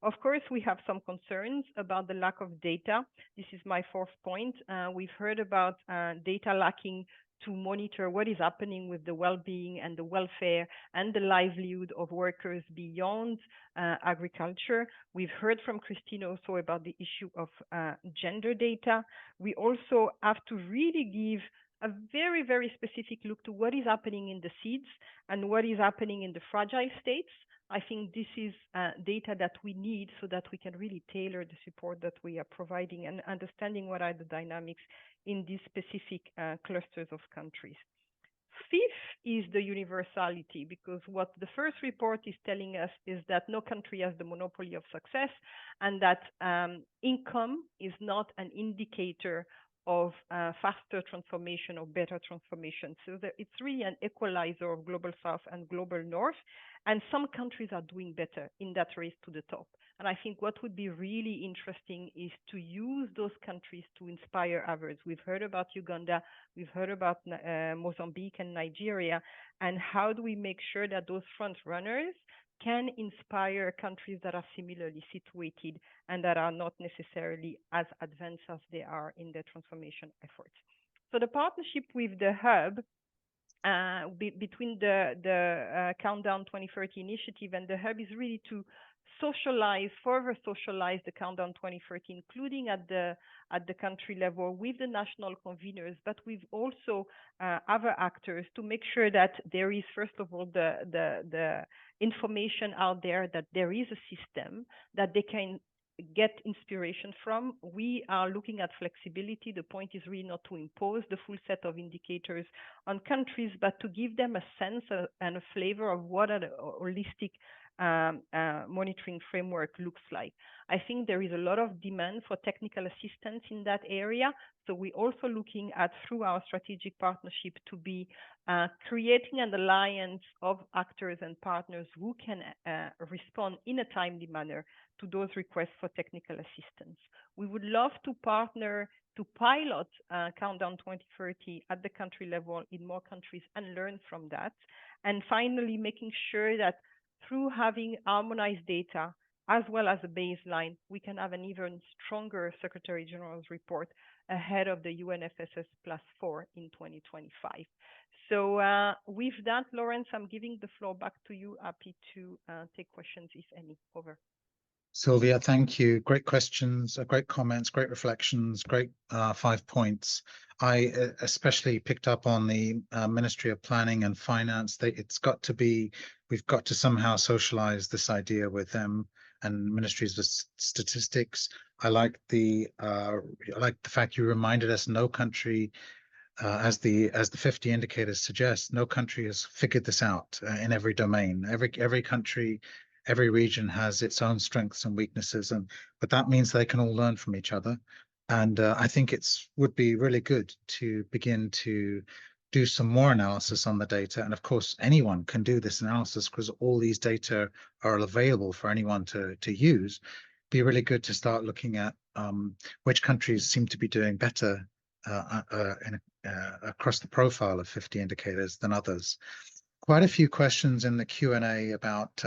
Of course, we have some concerns about the lack of data. This is my 4th point. We've heard about data lacking to monitor what is happening with the well-being and the welfare and the livelihood of workers beyond agriculture. We've heard from Christine also about the issue of gender data. We also have to really give a very, very specific look to what is happening in the seeds and what is happening in the fragile states. I think this is data that we need so that we can really tailor the support that we are providing and understanding what are the dynamics in these specific clusters of countries. 5th is the universality, because what the first report is telling us is that no country has the monopoly of success, and that income is not an indicator of faster transformation or better transformation. So it's really an equalizer of global south and global north. And some countries are doing better in that race to the top. And I think what would be really interesting is to use those countries to inspire others. We've heard about Uganda, we've heard about Mozambique and Nigeria. And how do we make sure that those front runners can inspire countries that are similarly situated and that are not necessarily as advanced as they are in their transformation efforts? So the partnership with the hub between the Countdown 2030 initiative and the hub is really to further socialize the Countdown 2030, including at the country level with the national conveners, but with also other actors, to make sure that there is, first of all, the information out there that there is a system that they can get inspiration from. We are looking at flexibility. The point is really not to impose the full set of indicators on countries, but to give them a sense and a flavor of what a holistic monitoring framework looks like. I think there is a lot of demand for technical assistance in that area. So we're also looking at, through our strategic partnership, to be creating an alliance of actors and partners who can respond in a timely manner to those requests for technical assistance. We would love to partner to pilot Countdown 2030 at the country level in more countries and learn from that. And finally, making sure that through having harmonized data, as well as a baseline, we can have an even stronger Secretary General's report ahead of the UNFSS +4 in 2025. So with that, Lawrence, I'm giving the floor back to you. Happy to take questions, if any. Over. Sylvia, thank you. Great questions, great comments, great reflections, great 5 points. I especially picked up on the Ministry of Planning and Finance. We've got to somehow socialize this idea with them and ministries of statistics. I like the fact you reminded us no country, as the 50 indicators suggest, no country has figured this out in every domain. Every country, every region has its own strengths and weaknesses, but that means they can all learn from each other. And I think would be really good to begin to do some more analysis on the data. And of course, anyone can do this analysis because all these data are available for anyone to use. Be really good to start looking at which countries seem to be doing better across the profile of 50 indicators than others. Quite a few questions in the Q&A about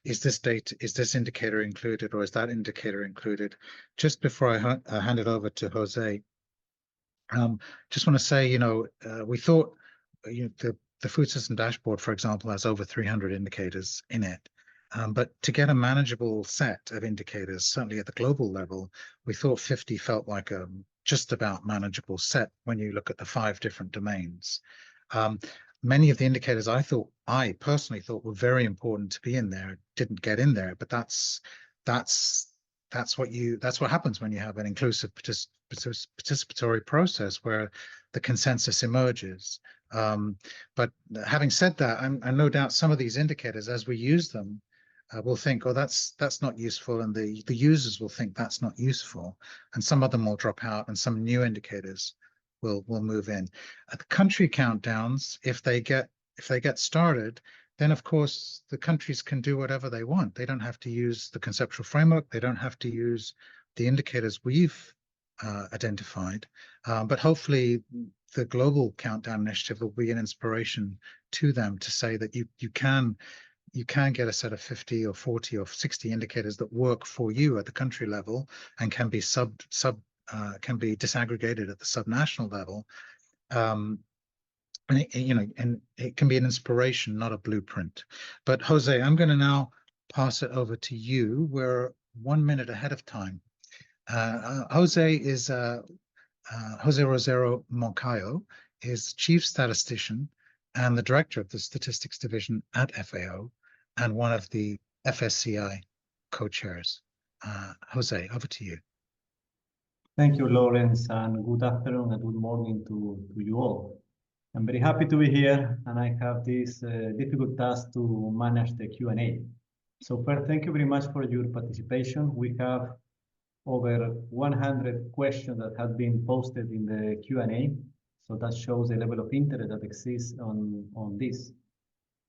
is this indicator included or is that indicator included? Just before I hand it over to Jose, just want to say, we thought the food system dashboard, for example, has over 300 indicators in it. But to get a manageable set of indicators, certainly at the global level, we thought 50 felt like a just about manageable set when you look at the 5 different domains. Many of the indicators I personally thought were very important to be in there didn't get in there, but that's what happens when you have an inclusive participatory process where the consensus emerges. But having said that, I no doubt some of these indicators, as we use them, will think, oh, that's not useful, and the users will think that's not useful, and some of them will drop out, and some new indicators will move in. The country countdowns, if they get started, then of course the countries can do whatever they want. They don't have to use the conceptual framework. They don't have to use the indicators we've identified. But hopefully the global countdown initiative will be an inspiration to them to say that you can get a set of 50 or 40 or 60 indicators that work for you at the country level and can be can be disaggregated at the subnational level, and it can be an inspiration, not a blueprint. But Jose, I'm going to now pass it over to you. We're 1 minute ahead of time. Jose is Jose Rosero Moncayo is Chief Statistician and the Director of the Statistics Division at FAO and one of the FSCI co-chairs. Jose, over to you. Thank you, Lawrence, and good afternoon and good morning to you all. I'm very happy to be here, and I have this difficult task to manage the Q&A. So first, thank you very much for your participation. We have over 100 questions that have been posted in the Q&A, so that shows the level of interest that exists on this.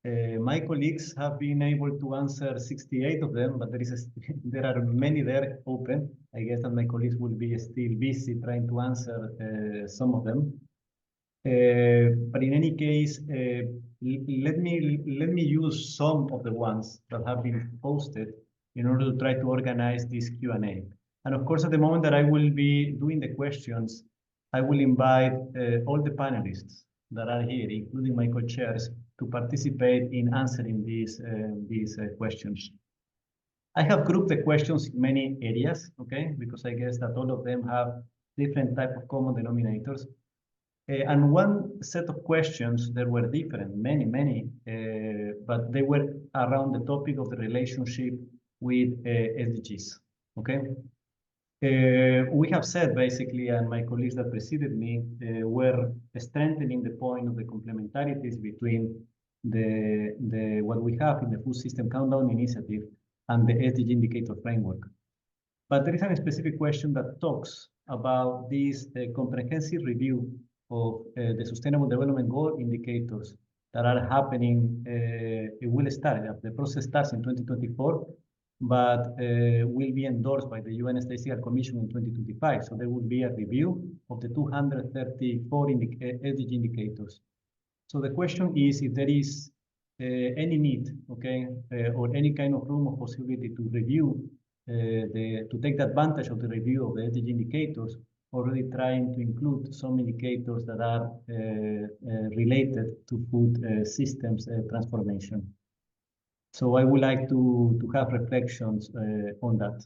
My colleagues have been able to answer 68 of them, but there are many there open. I guess that my colleagues will be still busy trying to answer some of them. But in any case, let me use some of the ones that have been posted in order to try to organize this Q&A. And of course, at the moment that I will be doing the questions, I will invite all the panelists that are here, including my co-chairs, to participate in answering these questions. I have grouped the questions in many areas, okay, because I guess that all of them have different type of common denominators. And one set of questions that were different, many, but they were around the topic of the relationship with SDGs, okay? We have said basically, and my colleagues that preceded me were strengthening the point of the complementarities between what we have in the Food System Countdown Initiative and the SDG indicator framework. But there is a specific question that talks about this comprehensive review of the Sustainable Development Goal indicators that are happening. It will start, the process starts in 2024, but will be endorsed by the UN Statistical Commission in 2025. So there will be a review of the 234 SDG indicators. So the question is if there is any need, okay, or any kind of room of possibility to review to take the advantage of the review of the SDG indicators, already trying to include some indicators that are related to food systems transformation. So I would like to have reflections on that.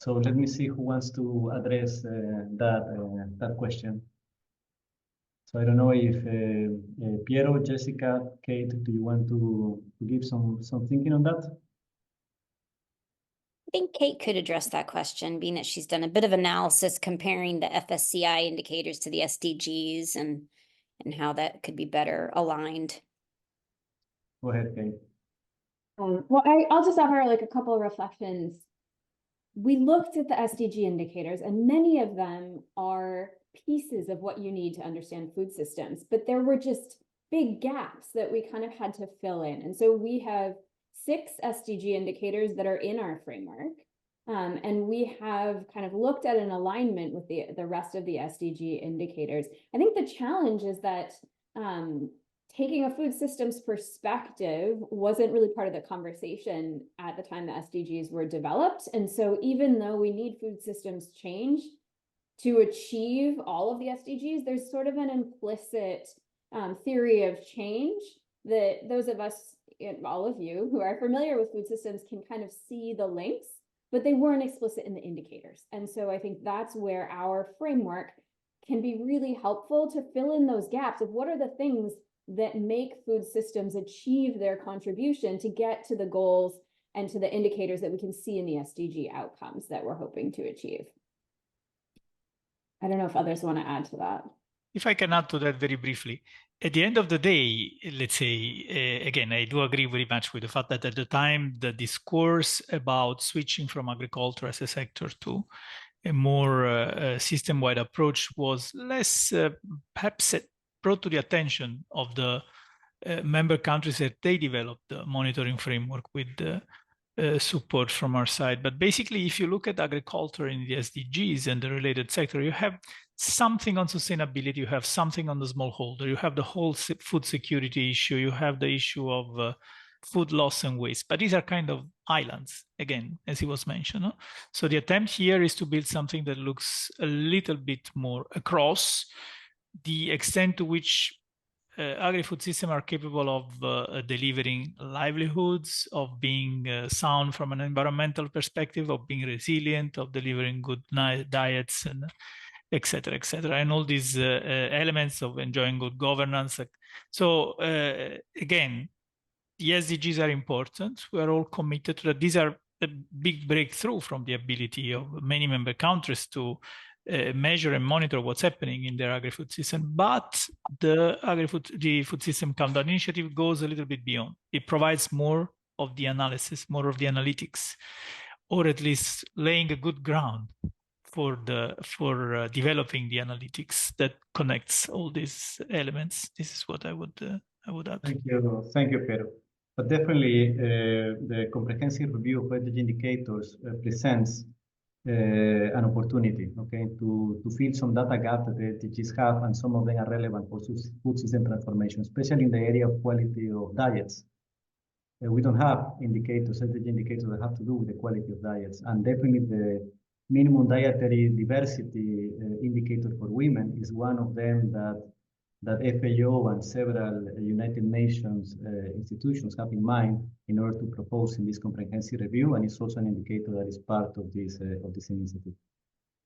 So let me see who wants to address that question. So I don't know if Piero, Jessica, Kate, do you want to give some thinking on that? I think Kate could address that question, being that she's done a bit of analysis comparing the FSCI indicators to the SDGs and how that could be better aligned. Go ahead, Kate. Well, I'll just offer like a couple of reflections. We looked at the SDG indicators, and many of them are pieces of what you need to understand food systems, but there were just big gaps that we kind of had to fill in. And so we have 6 SDG indicators that are in our framework. And we have kind of looked at an alignment with the rest of the SDG indicators. I think the challenge is that taking a food systems perspective wasn't really part of the conversation at the time the SDGs were developed. And so even though we need food systems change to achieve all of the SDGs, there's sort of an implicit theory of change that those of us, all of you who are familiar with food systems, can kind of see the links, but they weren't explicit in the indicators. And so I think that's where our framework can be really helpful to fill in those gaps of what are the things that make food systems achieve their contribution to get to the goals and to the indicators that we can see in the SDG outcomes that we're hoping to achieve. I don't know if others want to add to that. If I can add to that very briefly, at the end of the day, let's say, again, I do agree very much with the fact that at the time, the discourse about switching from agriculture as a sector to a more system-wide approach was less perhaps brought to the attention of the member countries that they developed the monitoring framework with the support from our side. But basically, if you look at agriculture in the SDGs and the related sector, you have something on sustainability, you have something on the smallholder, you have the whole food security issue, you have the issue of food loss and waste. But these are kind of islands, again, as it was mentioned. No? So the attempt here is to build something that looks a little bit more across the extent to which agri-food systems are capable of delivering livelihoods, of being sound from an environmental perspective, of being resilient, of delivering good diets, and et cetera, and all these elements of enjoying good governance. So again, the SDGs are important. We are all committed to that. These are a big breakthrough from the ability of many member countries to measure and monitor what's happening in their agri-food system. But the Food System Countdown Initiative goes a little bit beyond. It provides more of the analysis, more of the analytics, or at least laying a good ground for developing the analytics that connects all these elements. This is what I would add. Thank you, Pedro. But definitely, the comprehensive review of SDG indicators presents an opportunity, okay, to fill some data gap that the SDGs have, and some of them are relevant for food system transformation, especially in the area of quality of diets. We don't have indicators, SDG indicators that have to do with the quality of diets, and definitely the minimum dietary diversity indicator for women is one of them that FAO and several United Nations institutions have in mind in order to propose in this comprehensive review, and it's also an indicator that is part of this initiative.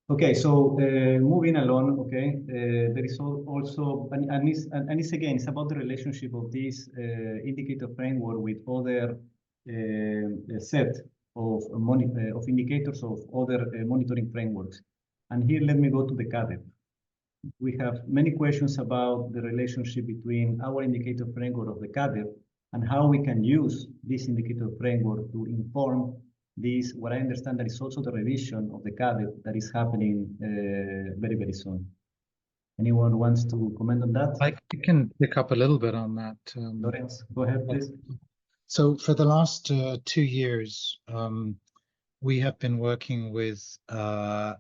Okay, so moving along, okay, there is also, and it's again, it's about the relationship of this indicator framework with other set of indicators of other monitoring frameworks. And here, let me go to the CAADP. We have many questions about the relationship between our indicator framework of the CAADP and how we can use this indicator framework to inform this, what I understand that is also the revision of the CAADP that is happening very, very soon. Anyone wants to comment on that? I can pick up a little bit on that. Lorenz, go ahead, please. So for the last 2 years, we have been working with CAADP,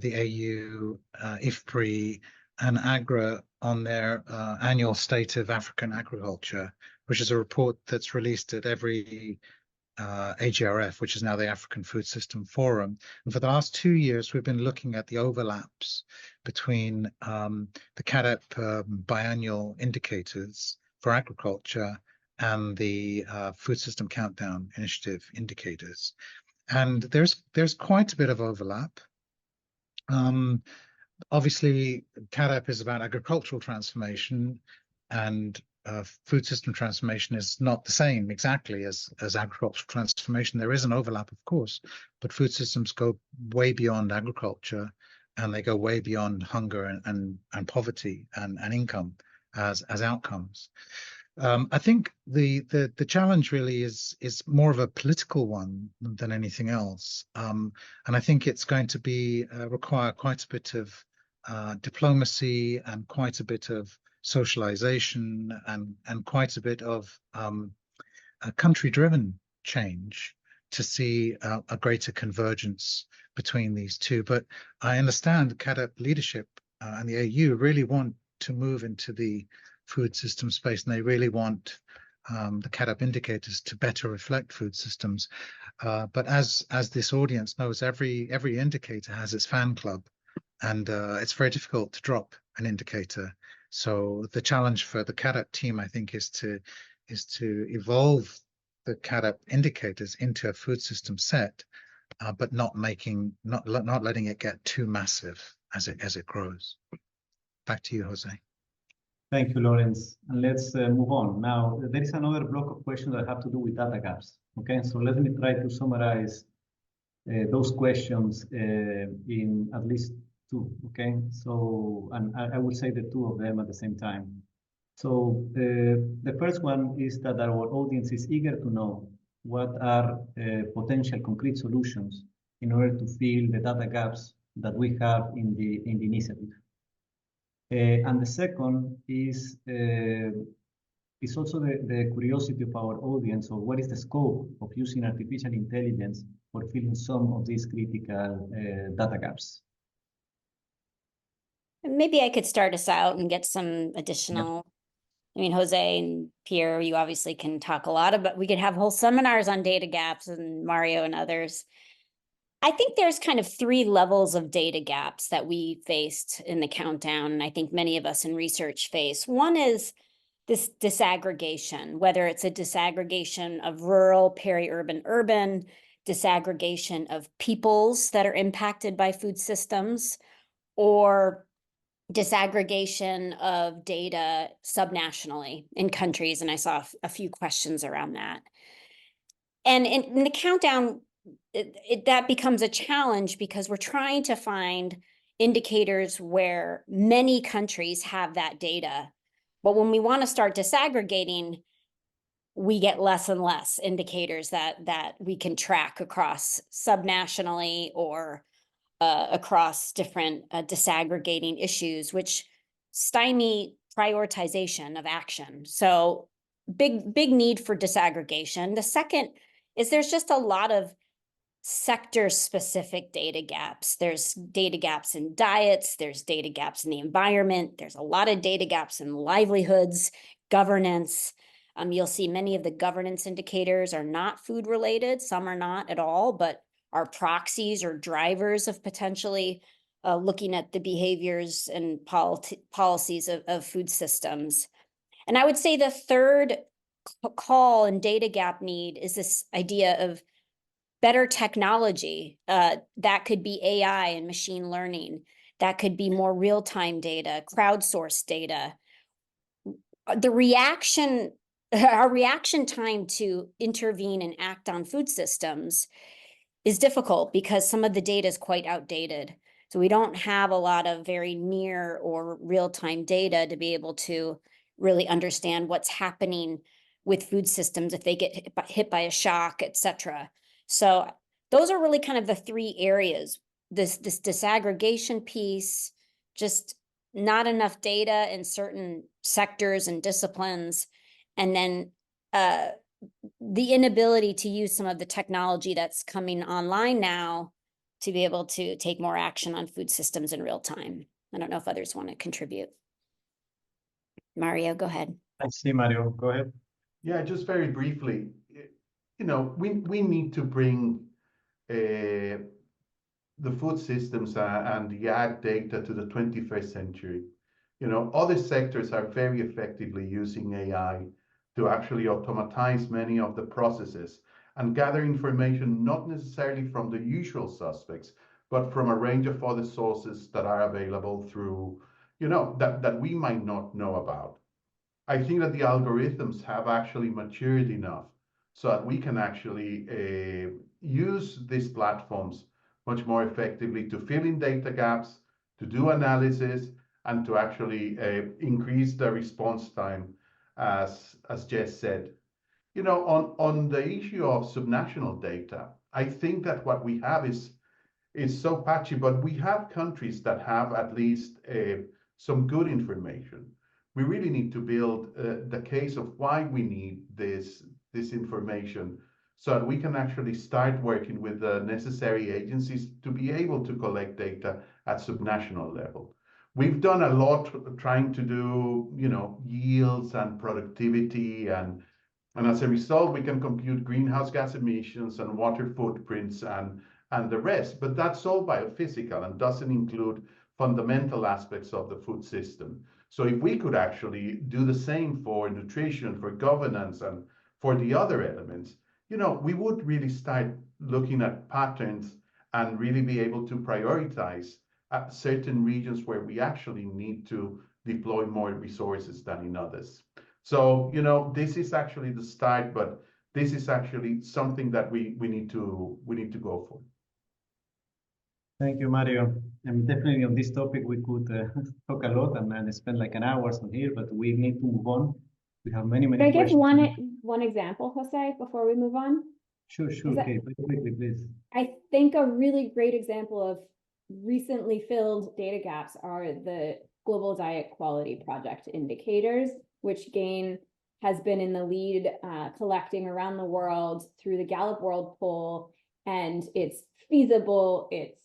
the AU, IFPRI, and AGRA on their annual State of African Agriculture, which is a report that's released at every AGRF, which is now the African Food System Forum. And for the last 2 years, we've been looking at the overlaps between the CAADP biannual indicators for agriculture and the Food System Countdown Initiative indicators. And there's quite a bit of overlap. Obviously, CAADP is about agricultural transformation, and food system transformation is not the same exactly as agricultural transformation. There is an overlap, of course, but food systems go way beyond agriculture, and they go way beyond hunger and poverty and income as outcomes. I think the challenge really is more of a political one than anything else, and I think it's going to be require quite a bit of diplomacy and quite a bit of socialization and quite a bit of a country-driven change to see a greater convergence between these two. But I understand CAADP leadership and the AU really want to move into the food system space, and they really want the CAADP indicators to better reflect food systems. But as this audience knows, every indicator has its fan club, and it's very difficult to drop an indicator. So the challenge for the CAADP team, I think, is to evolve the CAADP indicators into a food system set, but not letting it get too massive as it grows. Back to you, Jose. Thank you, Lawrence. And let's move on. Now, there is another block of questions that have to do with data gaps. Okay, so let me try to summarize those questions in at least two. Okay, so, and I will say the two of them at the same time. So the first one is that our audience is eager to know what are potential concrete solutions in order to fill the data gaps that we have in the initiative. And the second is also the curiosity of our audience of what is the scope of using artificial intelligence for filling some of these critical data gaps. Maybe I could start us out and get some additional. I mean, Jose and Pierre, you obviously can talk a lot about, we could have whole seminars on data gaps, and Mario and others. I think there's kind of 3 levels of data gaps that we faced in the countdown, and I think many of us in research face. One is this disaggregation, whether it's a disaggregation of rural, peri-urban, urban, disaggregation of peoples that are impacted by food systems, or disaggregation of data subnationally in countries, and I saw a few questions around that. And in the countdown, that becomes a challenge because we're trying to find indicators where many countries have that data. But when we want to start disaggregating, we get less and less indicators that we can track across subnationally or across different disaggregating issues, which stymie prioritization of action. So big need for disaggregation. The second is there's just a lot of sector-specific data gaps. There's data gaps in diets, there's data gaps in the environment, there's a lot of data gaps in livelihoods, governance. You'll see many of the governance indicators are not food related, some are not at all, but are proxies or drivers of potentially looking at the behaviors and policies of food systems. And I would say the third call and data gap need is this idea of better technology. That could be AI and machine learning. That could be more real-time data, crowdsourced data. Our reaction time to intervene and act on food systems is difficult because some of the data is quite outdated. So we don't have a lot of very near or real-time data to be able to really understand what's happening with food systems if they get hit by a shock, et cetera. So those are really kind of the 3 areas, this disaggregation piece, just not enough data in certain sectors and disciplines, and then the inability to use some of the technology that's coming online now to be able to take more action on food systems in real time. I don't know if others want to contribute. Mario, go ahead. I see, Mario. Go ahead. Yeah, just very briefly, you know, we need to bring the food systems and the ag data to the 21st century. You know, other sectors are very effectively using AI to actually automatize many of the processes and gather information not necessarily from the usual suspects, but from a range of other sources that are available through, you know, that we might not know about. I think that the algorithms have actually matured enough so that we can actually use these platforms much more effectively to fill in data gaps, to do analysis, and to actually increase the response time, as Jess said. You know, on the issue of subnational data, I think that what we have is so patchy, but we have countries that have at least some good information. We really need to build the case of why we need this information so that we can actually start working with the necessary agencies to be able to collect data at subnational level. We've done a lot trying to do, you know, yields and productivity, and as a result, we can compute greenhouse gas emissions and water footprints and the rest, but that's all biophysical and doesn't include fundamental aspects of the food system. So if we could actually do the same for nutrition, for governance, and for the other elements, you know, we would really start looking at patterns and really be able to prioritize certain regions where we actually need to deploy more resources than in others. So, you know, this is actually the start, but this is actually something that we need to go for. Thank you, Mario. And definitely on this topic, we could talk a lot and spend like an hour on here, but we need to move on. We have many Could I give questions. one example, Jose, before we move on? Sure, okay, very quickly, please. I think a really great example of recently filled data gaps are the Global Diet Quality Project indicators, which GAIN has been in the lead collecting around the world through the Gallup World Poll, and it's feasible, it's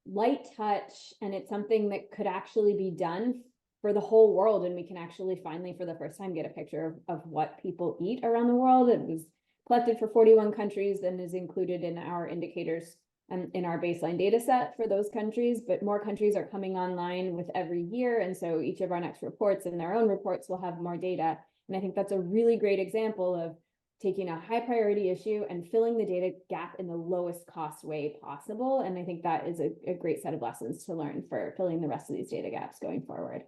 light touch, and it's something that could actually be done for the whole world, and we can actually finally for the first time get a picture of what people eat around the world. It was collected for 41 countries and is included in our indicators and in our baseline data set for those countries, but more countries are coming online with every year, and so each of our next reports and their own reports will have more data. And I think that's a really great example of taking a high priority issue and filling the data gap in the lowest cost way possible. And I think that is a great set of lessons to learn for filling the rest of these data gaps going forward.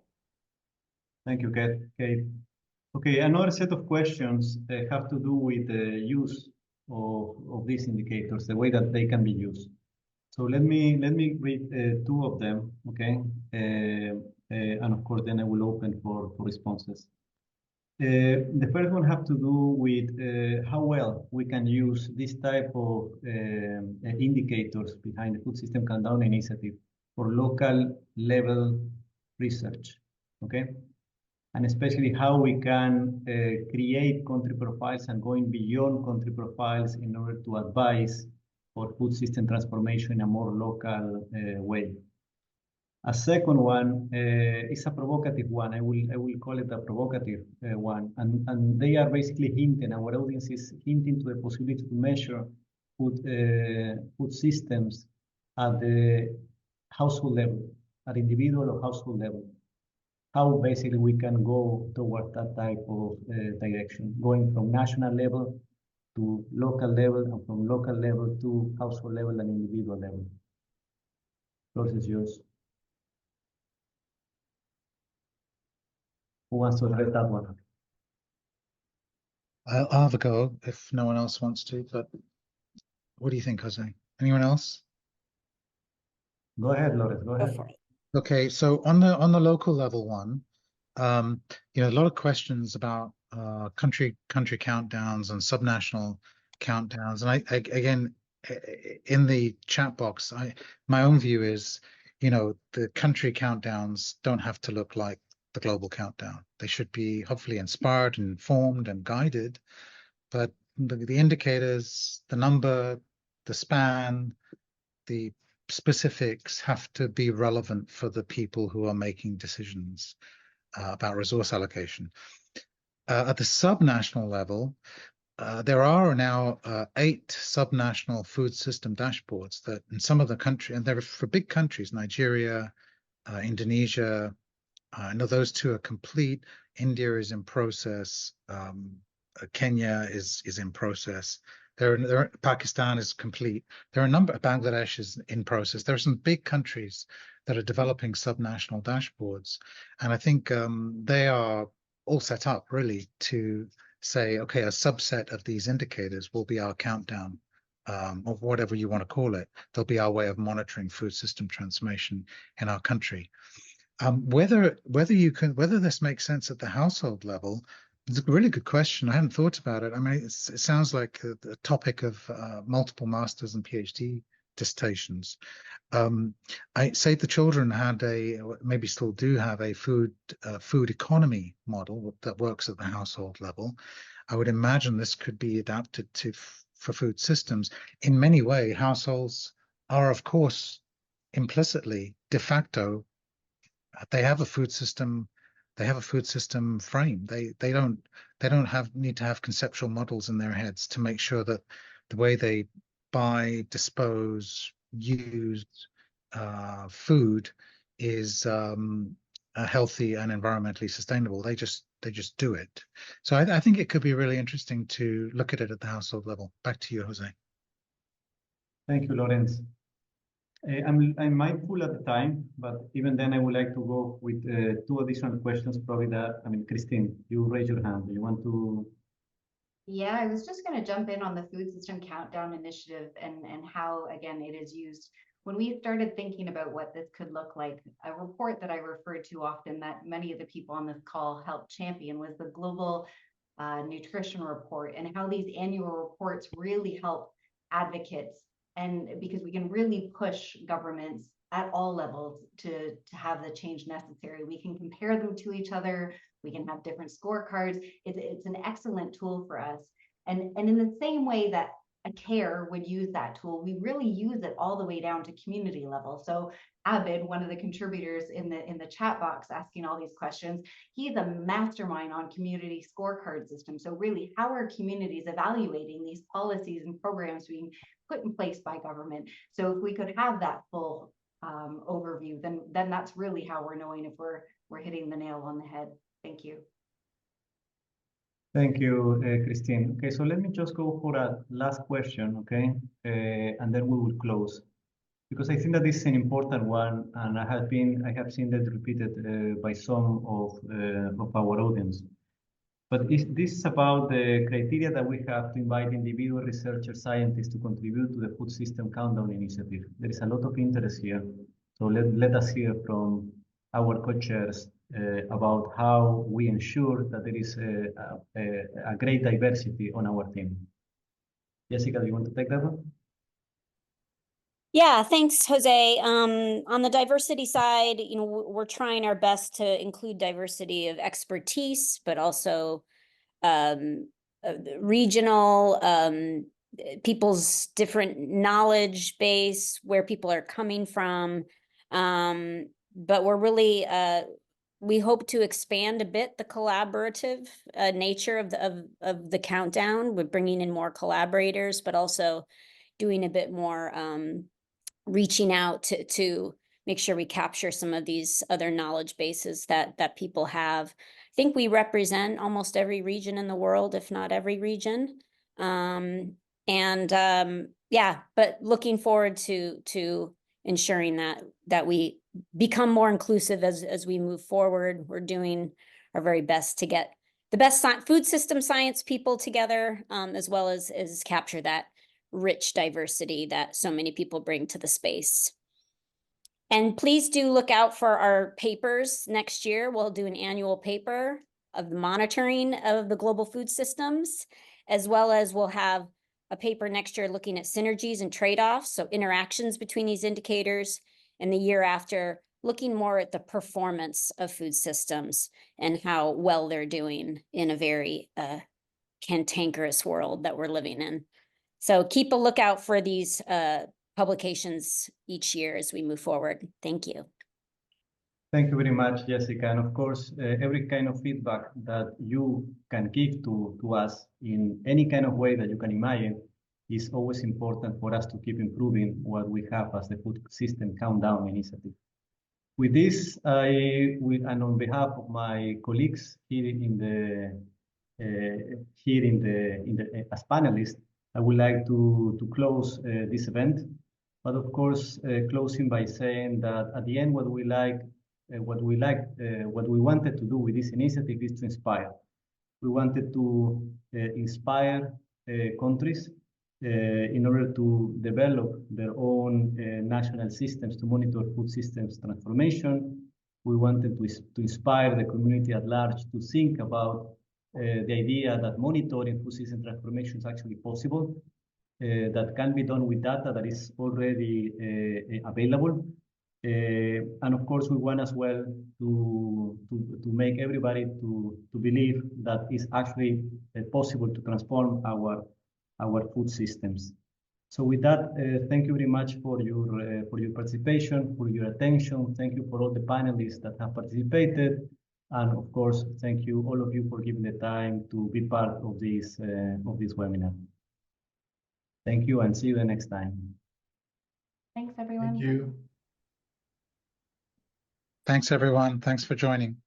Thank you, Kate. Okay, another set of questions have to do with the use of these indicators, the way that they can be used. So let me read two of them, okay? And of course, then I will open for responses. The first one have to do with how well we can use this type of indicators behind the Food System Countdown Initiative for local level research, okay? And especially how we can create country profiles and going beyond country profiles in order to advise for food system transformation in a more local way. A second one is a provocative one. I will call it a provocative one. And they are basically hinting, our audience is hinting to the possibility to measure food systems at the household level, at individual or household level. How basically we can go toward that type of direction, going from national level to local level, and from local level to household level and individual level. Floor is yours. Who wants to address that one? I'll have a go if no one else wants to, but what do you think, Jose? Anyone else? Go ahead, Lawrence, go ahead. for it. Okay, so on the local level one, you know, a lot of questions about country countdowns and subnational countdowns, and I again in the chat box, my own view is, you know, the country countdowns don't have to look like the global countdown. They should be hopefully inspired, informed, and guided, but the indicators, the number, the span, the specifics have to be relevant for the people who are making decisions about resource allocation. At the subnational level, there are now 8 subnational food system dashboards that in some of the country, and they're for big countries, Nigeria, Indonesia. I know those 2 are complete. India is in process. Kenya is in process. Pakistan is complete. There are a number. Bangladesh is in process. There are some big countries that are developing subnational dashboards, and I think they are all set up really to say, okay, a subset of these indicators will be our countdown, or whatever you want to call it. They'll be our way of monitoring food system transformation in our country. Whether this makes sense at the household level, it's a really good question. I hadn't thought about it. I mean, it sounds like a topic of multiple masters and PhD dissertations. Save the Children had maybe still do have a food economy model that works at the household level. I would imagine this could be adapted for food systems. In many ways, households are, of course, implicitly de facto. They have a food system. They have a food system frame. They don't need to have conceptual models in their heads to make sure that the way they buy, dispose, use food is healthy and environmentally sustainable. They just do it. So I think it could be really interesting to look at it at the household level. Back to you, Jose. Thank you, Lawrence. I'm mindful at the time, but even then I would like to go with 2 additional questions. Probably that, I mean, Christine, you raise your hand. Do you want to? Yeah, I was just going to jump in on the Food System Countdown Initiative and how, again, it is used. When we started thinking about what this could look like, a report that I refer to often that many of the people on this call helped champion was the Global Nutrition Report, and how these annual reports really help advocates, and because we can really push governments at all levels to have the change necessary. We can compare them to each other. We can have different scorecards. It's an excellent tool for us. And in the same way that a CARE would use that tool, we really use it all the way down to community level. So Abid, one of the contributors in the chat box asking all these questions, he's a mastermind on community scorecard system. So really, how are communities evaluating these policies and programs being put in place by government? So if we could have that full overview, then that's really how we're knowing if we're hitting the nail on the head. Thank you. Thank you, Christine. Okay, so let me just go for a last question, okay? And then we will close. Because I think that this is an important one, and I have seen that repeated by some of our audience. But this is about the criteria that we have to invite individual researchers, scientists to contribute to the Food System Countdown Initiative. There is a lot of interest here. So let us hear from our co-chairs about how we ensure that there is a great diversity on our team. Jessica, do you want to take that one? Yeah, thanks, Jose. On the diversity side, we're trying our best to include diversity of expertise, but also regional, people's different knowledge base, where people are coming from. But we're really, we hope to expand a bit the collaborative nature of the countdown. We're bringing in more collaborators, but also doing a bit more reaching out to make sure we capture some of these other knowledge bases that people have. I think we represent almost every region in the world, if not every region. Yeah, but looking forward to ensuring that we become more inclusive as we move forward. We're doing our very best to get the best food system science people together, as well as capture that rich diversity that so many people bring to the space. And please do look out for our papers next year. We'll do an annual paper of the monitoring of the global food systems, as well as we'll have a paper next year looking at synergies and trade-offs, so interactions between these indicators, and the year after looking more at the performance of food systems and how well they're doing in a very cantankerous world that we're living in. So keep a lookout for these publications each year as we move forward. Thank you. Thank you very much, Jessica. And of course, every kind of feedback that you can give to us in any kind of way that you can imagine is always important for us to keep improving what we have as the Food System Countdown Initiative. With this, and on behalf of my colleagues here as panelists, I would like to close this event. But of course, closing by saying that at the end, what we wanted to do with this initiative is to inspire. We wanted to inspire countries in order to develop their own national systems to monitor food systems transformation. We wanted to inspire the community at large to think about the idea that monitoring food system transformation is actually possible, that can be done with data that is already available. And of course, we want as well to make everybody to believe that it's actually possible to transform our food systems. So with that, thank you very much for your participation, for your attention. Thank you for all the panelists that have participated. And of course, thank you all of you for giving the time to be part of this webinar. Thank you and see you the next time. Thanks, everyone. Thank you. Thanks, everyone. Thanks for joining.